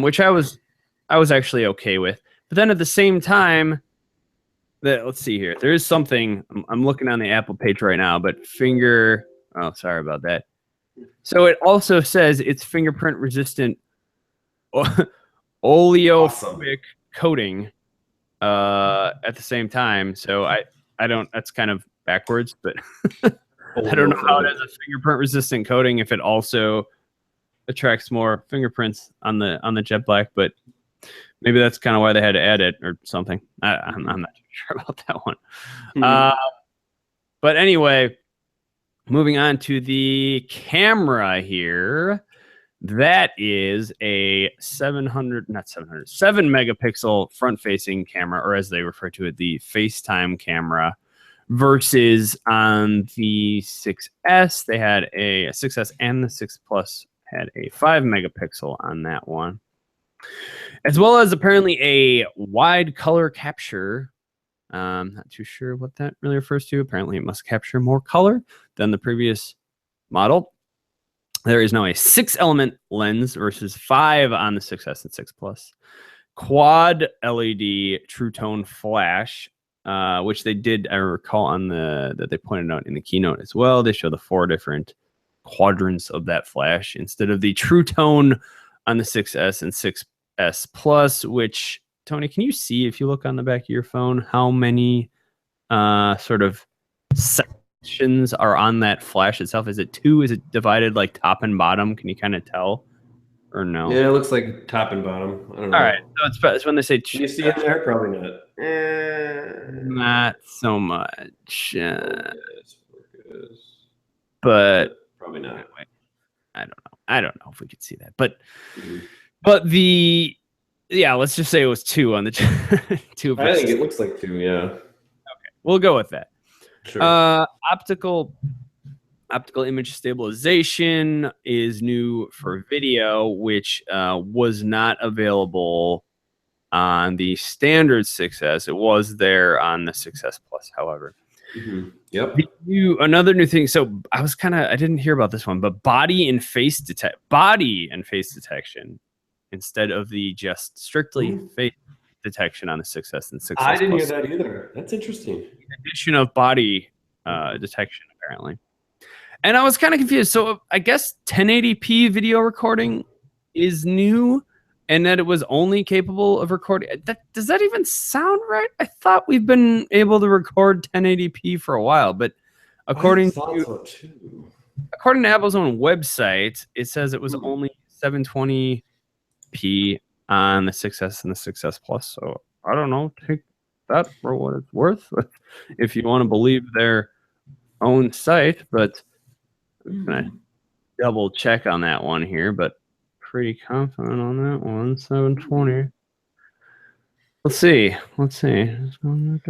which I was actually okay with. But then at the same time, let's see here, there is something I'm looking on the Apple page right now, but oh, sorry about that. So it also says it's fingerprint resistant oleophobic coating at the same time. So I don't, that's kind of backwards, but I don't know how it has a fingerprint resistant coating if it also attracts more fingerprints on the jet black, but maybe that's kind of why they had to add it or something. I'm not sure about that one. But anyway, moving on to the camera here. That is a 7 megapixel front-facing camera, or as they refer to it, the FaceTime camera, versus on the 6S, they had a 6S and the 6 Plus had a 5 megapixel on that one, as well as apparently a wide color capture. Not too sure what that really refers to. Apparently, it must capture more color than the previous model. There is now a 6-element lens versus 5 on the 6S and 6 Plus. Quad LED True Tone flash, which they did, I recall, that they pointed out in the keynote as well. They show the 4 different quadrants of that flash instead of the True Tone on the 6S and 6S Plus, which, Tony, can you see, if you look on the back of your phone, how many sort of sections are on that flash itself? Is it 2? Is it divided like top and bottom? Can you kind of tell, or no? Yeah, it looks like top and bottom. I don't know. All right, so it's when they say. Can you see it there? Probably not. Not so much. Focus. But probably not. I don't know if we could see that, but let's just say it was 2 on the 2. I think it looks like 2. Yeah. Okay, we'll go with that. Sure. Optical image stabilization is new for video, which was not available on the standard 6S. It was there on the 6S Plus, however. Mm-hmm. Yep. Another new thing. So I didn't hear about this one, but body and face detection instead of the just strictly face detection on the 6S and 6S. I didn't Plus. hear that either. That's interesting. The addition of body detection, apparently. And I was kind of confused. So I guess 1080p video recording is new, and that it was only capable of recording. Does that even sound right? I thought we've been able to record 1080p for a while, but according to Apple's own website, it says it was only 720p on the 6S and the 6S Plus. So I don't know. Take that for what it's worth, if you want to believe their own site. But I'm gonna double check on that one here, but pretty confident on that one. 720. Let's see. What we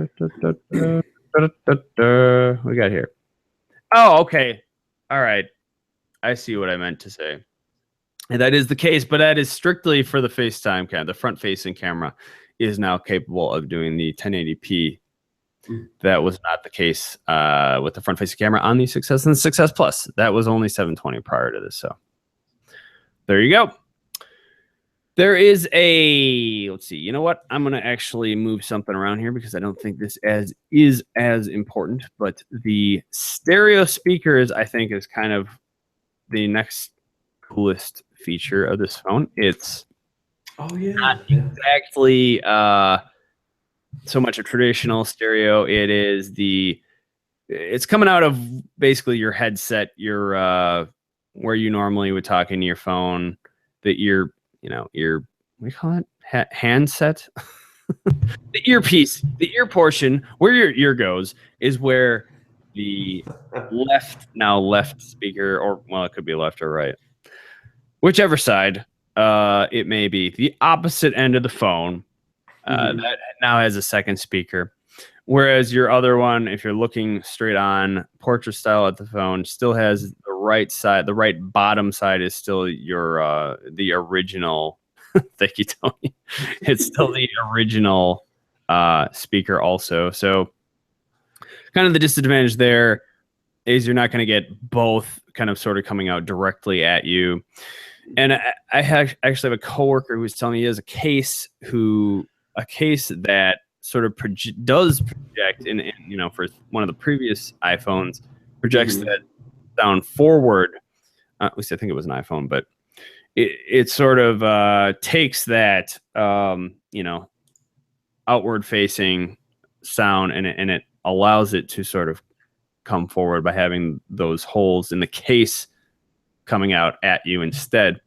got here? Oh, okay. All right. I see what I meant to say. And that is the case, but that is strictly for the FaceTime camera. The front-facing camera is now capable of doing the 1080p. That was not the case with the front-facing camera on the 6S and the 6S Plus. That was only 720 prior to this. So there you go. There is let's see. You know what? I'm going to actually move something around here because I don't think this is as important. But the stereo speakers, I think, is kind of the next coolest feature of this phone. It's not exactly so much a traditional stereo. It's coming out of basically your headset, your where you normally would talk into your phone, that your what do you call it? Handset? The earpiece, the ear portion, where your ear goes, is where the left speaker, or well, it could be left or right, whichever side it may be, the opposite end of the phone that now has a second speaker, whereas your other one, if you're looking straight on portrait style at the phone, still has the right side. The right bottom side is still your the original Thank you, Tony. It's still the original speaker also. So kind of the disadvantage there is you're not going to get both kind of sort of coming out directly at you. And I actually have a coworker who was telling me he has a case that sort of does project in for one of the previous iPhones projects that sound forward. At least I think it was an iPhone, but it sort of takes that outward facing sound and it allows it to sort of come forward by having those holes in the case coming out at you instead.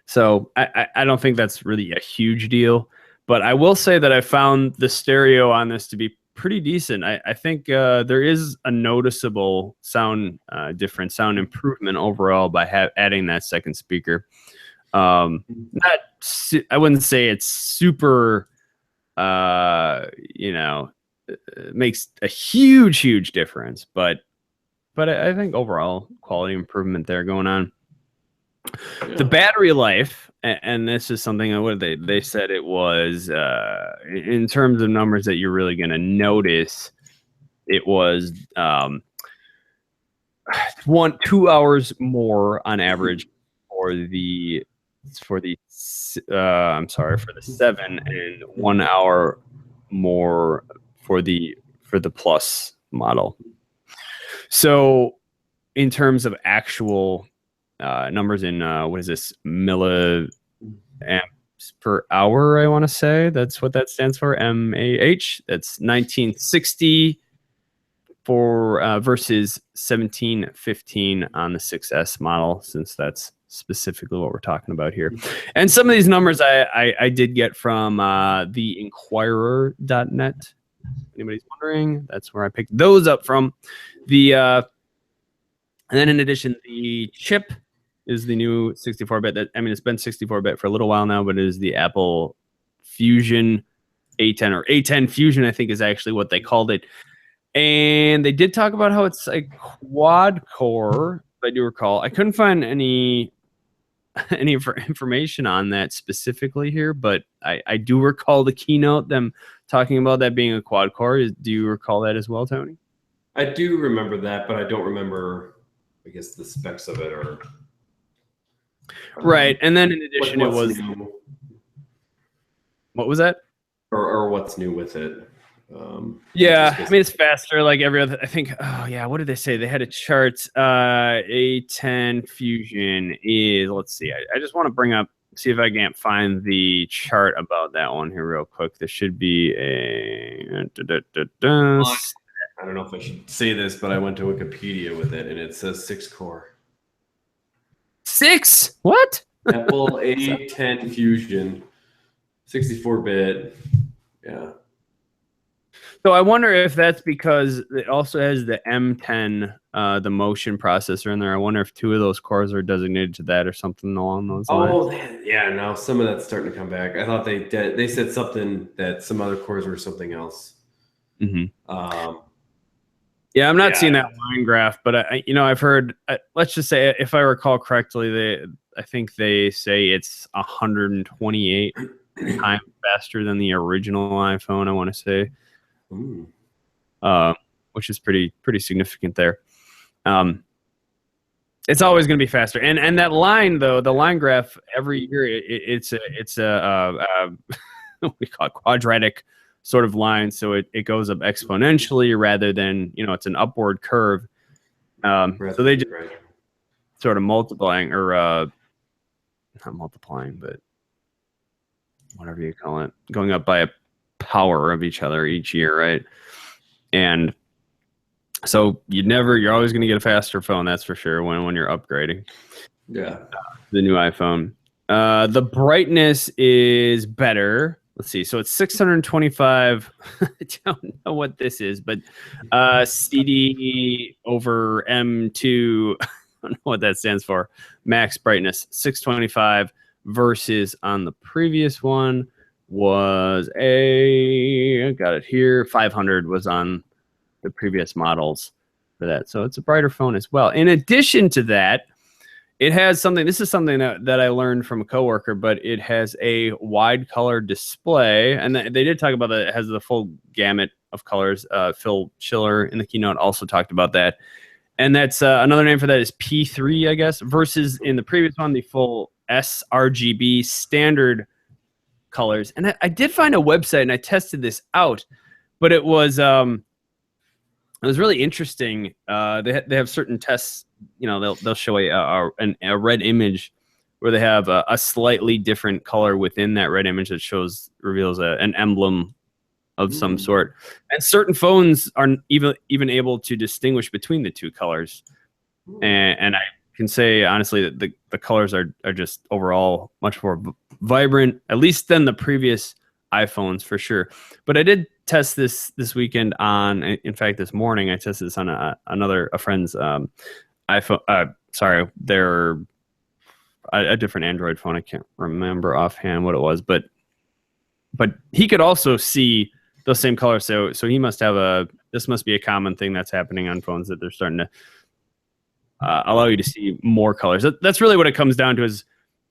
So I don't think that's really a huge deal, but I will say that I found the stereo on this to be pretty decent. I think there is a noticeable sound difference, sound improvement overall by adding that second speaker. I wouldn't say it's super, makes a huge difference, but I think overall quality improvement there going on. Yeah. The battery life, and this is something what they said it was in terms of numbers that you're really going to notice. It was 2 hours more on average for the 7 and 1 hour more for the Plus model. So in terms of actual numbers in what is this, milliamps per hour, I want to say that's what that stands for, mAh. That's 1960 for versus 1715 on the 6S model, since that's specifically what we're talking about here. And some of these numbers I did get from the Inquirer.net. Anybody's wondering, that's where I picked those up from. And then in addition, the chip is the new 64-bit. It's been 64-bit for a little while now, but it is the Apple Fusion A10, or A10 Fusion, I think is actually what they called it. And they did talk about how it's a quad core, if I do recall. I couldn't find any information on that specifically here, but I do recall the keynote, them talking about that being a quad core. Do you recall that as well, Tony? I do remember that, but I don't remember, I guess, the specs of it or. Right, and then in addition, it was new? What was that? Or what's new with it? It's faster. Like every other, I think. Oh yeah, what did they say? They had a chart. A10 Fusion is. Let's see. I just want to see if I can't find the chart about that one here real quick. There should be a. I don't know if I should say this, but I went to Wikipedia with it, and it says 6-core. 6? What? Apple A10 Fusion, 64-bit. Yeah. So I wonder if that's because it also has the M10, the motion processor in there. I wonder if 2 of those cores are designated to that or something along those lines. Oh, yeah. Now some of that's starting to come back. I thought they said something that some other cores were something else. Mm-hmm. Yeah, I'm not seeing that line graph, but I've heard. Let's just say, if I recall correctly, I think they say it's 128 times faster than the original iPhone. I want to say, which is pretty significant there. It's always going to be faster, and that line though, the line graph every year, it's a we call it quadratic sort of line, so it goes up exponentially rather than it's an upward curve. So they just sort of multiplying, or not multiplying, but whatever you call it, going up by a power of each other each year, right? And so you're always going to get a faster phone, that's for sure, when you're upgrading. Yeah, the new iPhone. The brightness is better. Let's see. So it's 625. I don't know what this is, but CD over M2. I don't know what that stands for. Max brightness 625 versus on the previous one was I got it here. 500 was on the previous models for that. So it's a brighter phone as well. In addition to that, It has something. This is something that I learned from a coworker, but it has a wide color display, and they did talk about that. It has the full gamut of colors. Phil Schiller in the keynote also talked about that, and that's another name for that is P3, I guess, versus in the previous one the full sRGB standard colors. And I did find a website, and I tested this out, but it was really interesting. They have certain tests. They'll show a red image where they have a slightly different color within that red image that reveals an emblem of some sort. And certain phones are even able to distinguish between the two colors. And I can say honestly that the colors are just overall much more vibrant, at least than the previous iPhones for sure. But I did test this weekend in fact, this morning I tested this on a friend's iPhone. Sorry, they're a different Android phone. I can't remember offhand what it was, but he could also see those same colors. So he must have this must be a common thing that's happening on phones, that they're starting to allow you to see more colors. That's really what it comes down to is,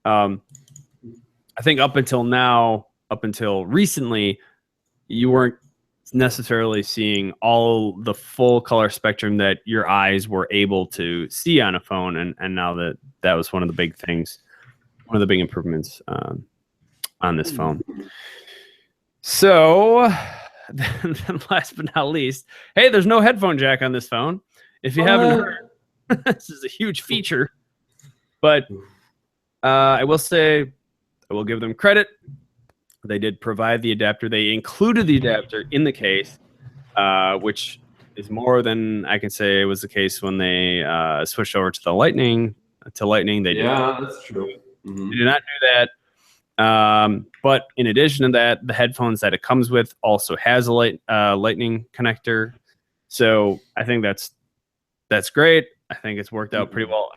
I think up until recently, you weren't necessarily seeing all the full color spectrum that your eyes were able to see on a phone. And now that was one of the big things, one of the big improvements on this phone. So then last but not least, hey, there's no headphone jack on this phone. If you haven't heard, this is a huge feature. But I will say, I will give them credit. They did provide the adapter. They included the adapter in the case, which is more than I can say was the case when they switched over to the Lightning. They that's true. Mm-hmm. They did not do that. But in addition to that, the headphones that it comes with also has a Lightning connector. So I think that's great. I think it's worked out pretty well.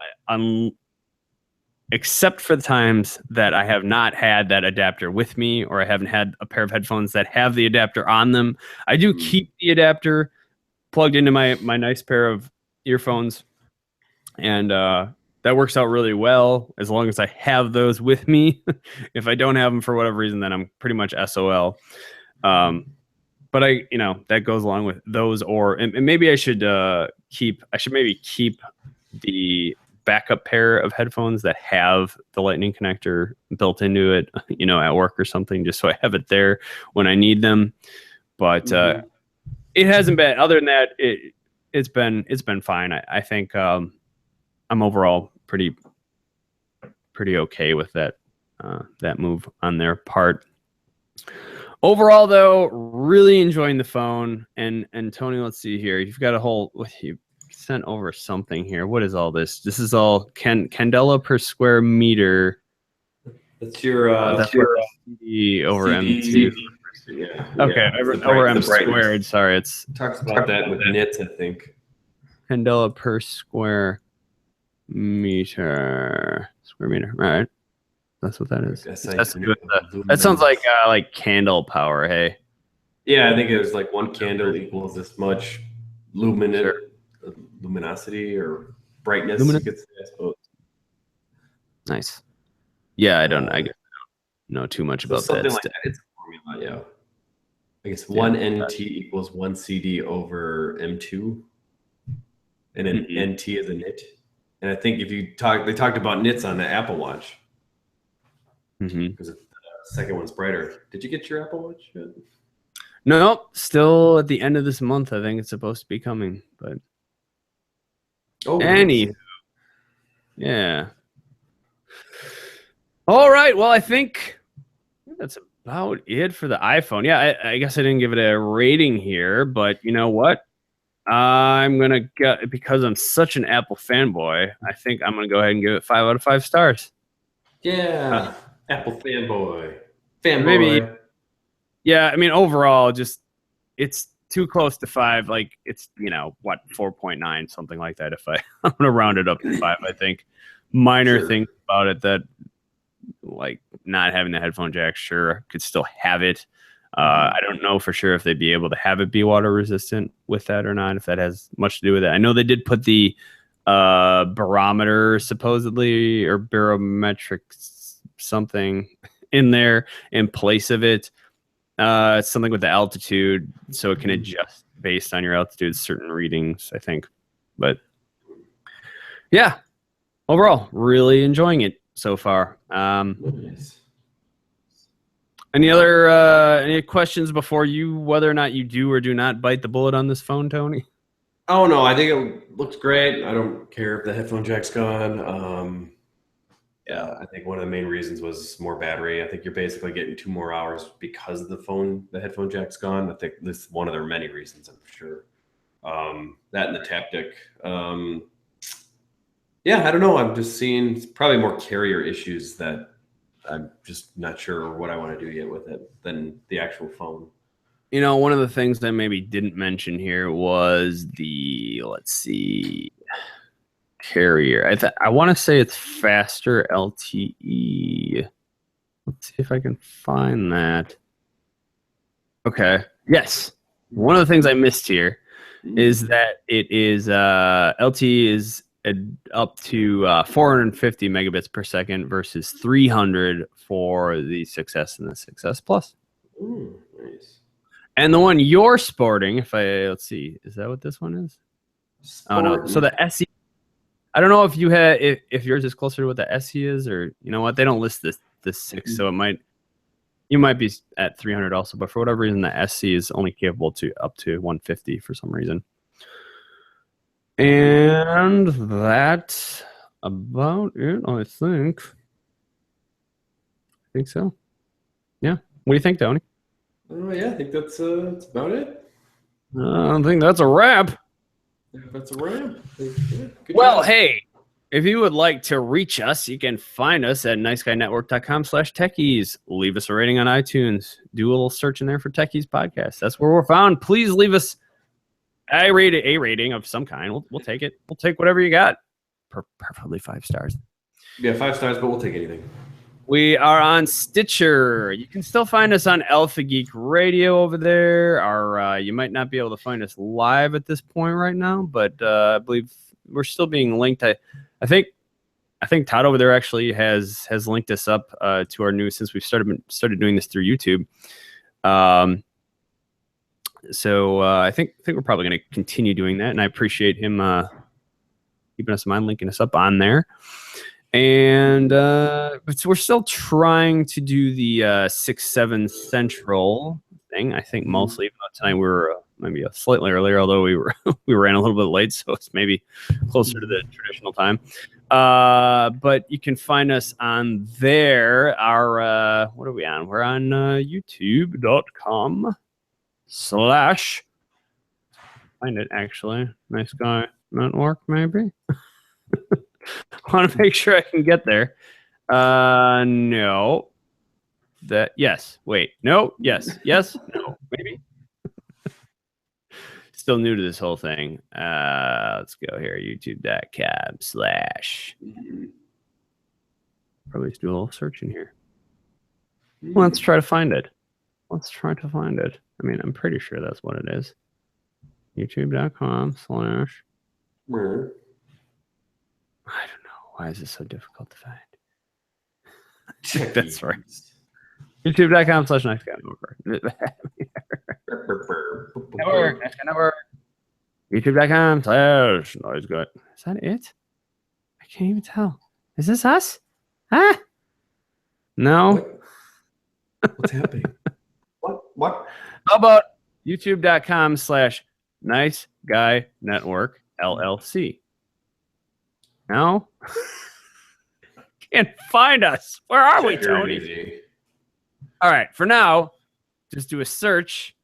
Except for the times that I have not had that adapter with me, or I haven't had a pair of headphones that have the adapter on them. I do keep the adapter plugged into my nice pair of earphones, and that works out really well as long as I have those with me. If I don't have them for whatever reason, then I'm pretty much SOL. But that goes along with those, and maybe I should keep the backup pair of headphones that have the Lightning connector built into it, at work or something, just so I have it there when I need them. But it hasn't been, other than that, it's been fine. I think I'm overall pretty okay with that move on their part. Overall, though, really enjoying the phone. And Tony, let's see here. You've got you sent over something here. What is all this? This is all candela per square meter. That's your CD over M2. Yeah. Okay, over M squared. Sorry, it talks about that with nits, I think. Candela per square meter. Right. That's what that is. That sounds like candle power. Hey. Yeah, I think it was like one candle equals this much luminosity or brightness. You could say, I suppose. Nice. Yeah, I don't know too much about something like that. It's a formula, yeah. I guess one NT equals one CD over M2, and an NT is a nit. And I think they talked about nits on the Apple Watch. Because the second one's brighter. Did you get your Apple Watch yet? No, still at the end of this month. I think it's supposed to be coming, but yeah. All right. Well, I think that's about it for the iPhone. Yeah, I guess I didn't give it a rating here, but you know what? I'm gonna because I'm such an Apple fanboy. I think I'm gonna go ahead and give it 5 out of 5 stars. Yeah. Apple fanboy. Maybe. Yeah, I mean, overall, just it's too close to 5. Like it's 4.9, something like that. If I'm gonna round it up to 5, I think minor things about it that, like not having the headphone jack, sure, could still have it. I don't know for sure if they'd be able to have it be water resistant with that or not. If that has much to do with it, I know they did put the barometer supposedly, or barometric something in there in place of it. It's something with the altitude, so it can adjust based on your altitude, certain readings, I think. But yeah, overall, really enjoying it so far. Nice. Any questions before whether or not you do or do not bite the bullet on this phone, Tony? Oh no, I think it looks great. I don't care if the headphone jack's gone. Yeah, I think one of the main reasons was more battery. I think you're basically getting 2 more hours because the headphone jack's gone. I think this is one of their many reasons, I'm sure. That and the Taptic. Yeah, I don't know. I'm just seeing probably more carrier issues that I'm just not sure what I want to do yet with it than the actual phone. You know, one of the things that maybe didn't mention here was let's see, carrier. I want to say it's faster LTE. Let's see if I can find that. Okay. Yes. One of the things I missed here is that it is LTE is up to 450 megabits per second versus 300 for the 6S and the 6S Plus. Ooh, nice. And the one you're sporting, let's see, is that what this one is? Oh no. So the SE, I don't know if if yours is closer to what the SE is, or you know what, they don't list this 6, so you might be at 300 also, but for whatever reason the SE is only capable to up to 150 for some reason. And that's about it, I think. I think so. Yeah. What do you think, Tony? Yeah, I think that's about it. I think that's a wrap. That's a wrap. Yeah, Well, job. hey, if you would like to reach us, you can find us at niceguyNetwork.com/techies. Leave us a rating on iTunes. Do a little search in there for Techies Podcast. That's where we're found. Please leave us a rating of some kind. We'll take it. We'll take whatever you got. Preferably 5 stars. Yeah, 5 stars, but we'll take anything. We are on Stitcher. You can still find us on Alpha Geek Radio over there. You might not be able to find us live at this point right now, but I believe we're still being linked. I think Todd over there actually has linked us up to our new, since we've started doing this through YouTube. So I think we're probably going to continue doing that, and I appreciate him keeping us in mind, linking us up on there. And but we're still trying to do the 6-7 Central thing. I think mostly, even though tonight we were maybe slightly earlier, although we ran a little bit late, so it's maybe closer to the traditional time. But you can find us on there. Our what are we on? We're on YouTube.com/ find it actually. Nice Guy Network, maybe. I want to make sure I can get there. No. Yes. Wait. No. Yes. Yes. No. Maybe. Still new to this whole thing. Let's go here. YouTube.com/ probably do a little searching here. Let's try to find it. I mean, I'm pretty sure that's what it is. YouTube.com/ I don't know. Why is this so difficult to find? That's right. YouTube.com/NiceGuyNetwork. YouTube.com/NiceGuy. Is that it? I can't even tell. Is this us? Huh? No. What's happening? What? How about YouTube.com/NiceGuyNetwork LLC? No? Can't find us. Where are we, Tony? Easy. All right. For now, just do a search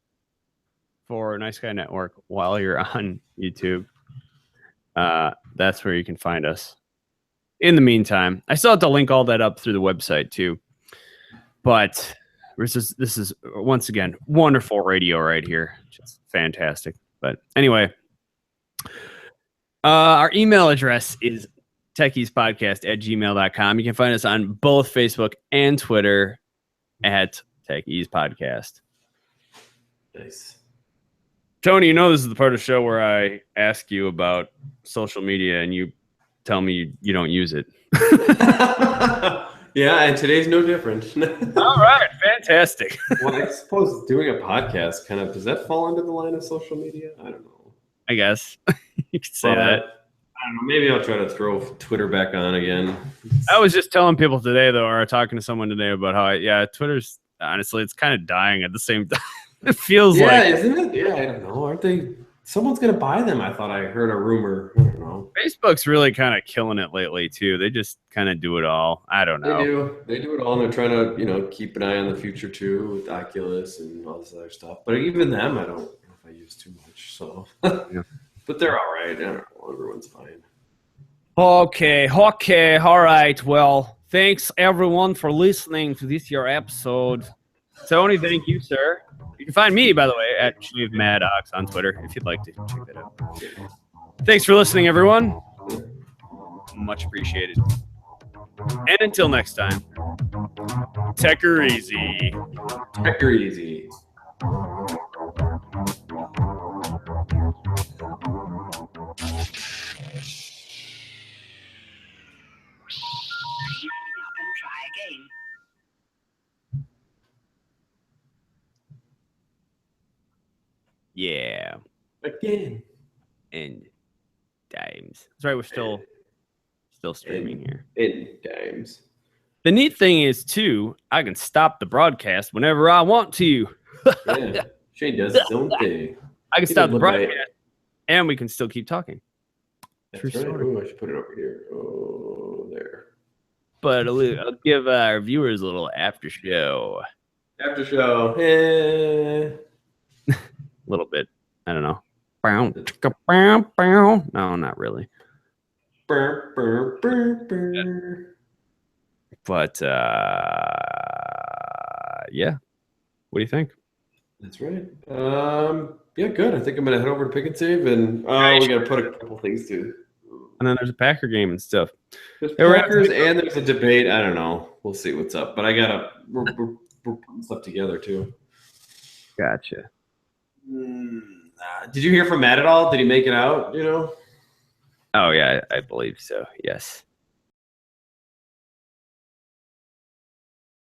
for Nice Guy Network while you're on YouTube. That's where you can find us. In the meantime, I still have to link all that up through the website too. But this is once again wonderful radio right here. Just fantastic. But anyway, our email address is techiespodcast@gmail.com. You can find us on both Facebook and Twitter at Techies Podcast. Nice. Tony, you know this is the part of the show where I ask you about social media and you tell me you don't use it. Yeah, and today's no different. All right, fantastic. Well, I suppose doing a podcast kind of, does that fall under the line of social media? I don't know. I guess you could say But, that. I don't know. Maybe I'll try to throw Twitter back on again. I was just telling people today, though, or talking to someone today about how, Twitter's, honestly, it's kind of dying at the same time. It feels like. Isn't it? Yeah, I don't know. Aren't they? Someone's going to buy them. I thought I heard a rumor. I don't know. Facebook's really kind of killing it lately, too. They just kind of do it all. I don't know. They do it all, and they're trying to, keep an eye on the future, too, with Oculus and all this other stuff. But even them, I don't know if I use too much. So, Yeah. But they're all right. I don't know. Everyone's fine. Okay. All right. Well, thanks, everyone, for listening to this year episode. Tony, thank you, sir. You can find me, by the way, at Shave Maddox on Twitter if you'd like to check that out. Thanks for listening, everyone. Much appreciated. And until next time, take her easy. Take her easy. Yeah. Again. End times. That's right. We're still streaming here. In times. The neat thing is, too, I can stop the broadcast whenever I want to. Yeah. Shane does his own thing. I can stop the look like- broadcast, and we can still keep talking. That's True right. story. Ooh, I should put it over here. Oh, there. But I'll give our viewers a little after show. After show. Eh. A little bit. I don't know. Bow, chicka, bow, bow. No, not really. Burr, burr, burr, burr. But yeah. What do you think? That's right. Yeah, good. I think I'm gonna head over to Pick and Save, and we gotta put a couple things to. And then there's a Packer game and stuff. There's Hey, we're Packers and there's a debate. I don't know. We'll see what's up. But we're putting stuff together too. Gotcha. Did you hear from Matt at all? Did he make it out? Oh yeah, I believe so. Yes.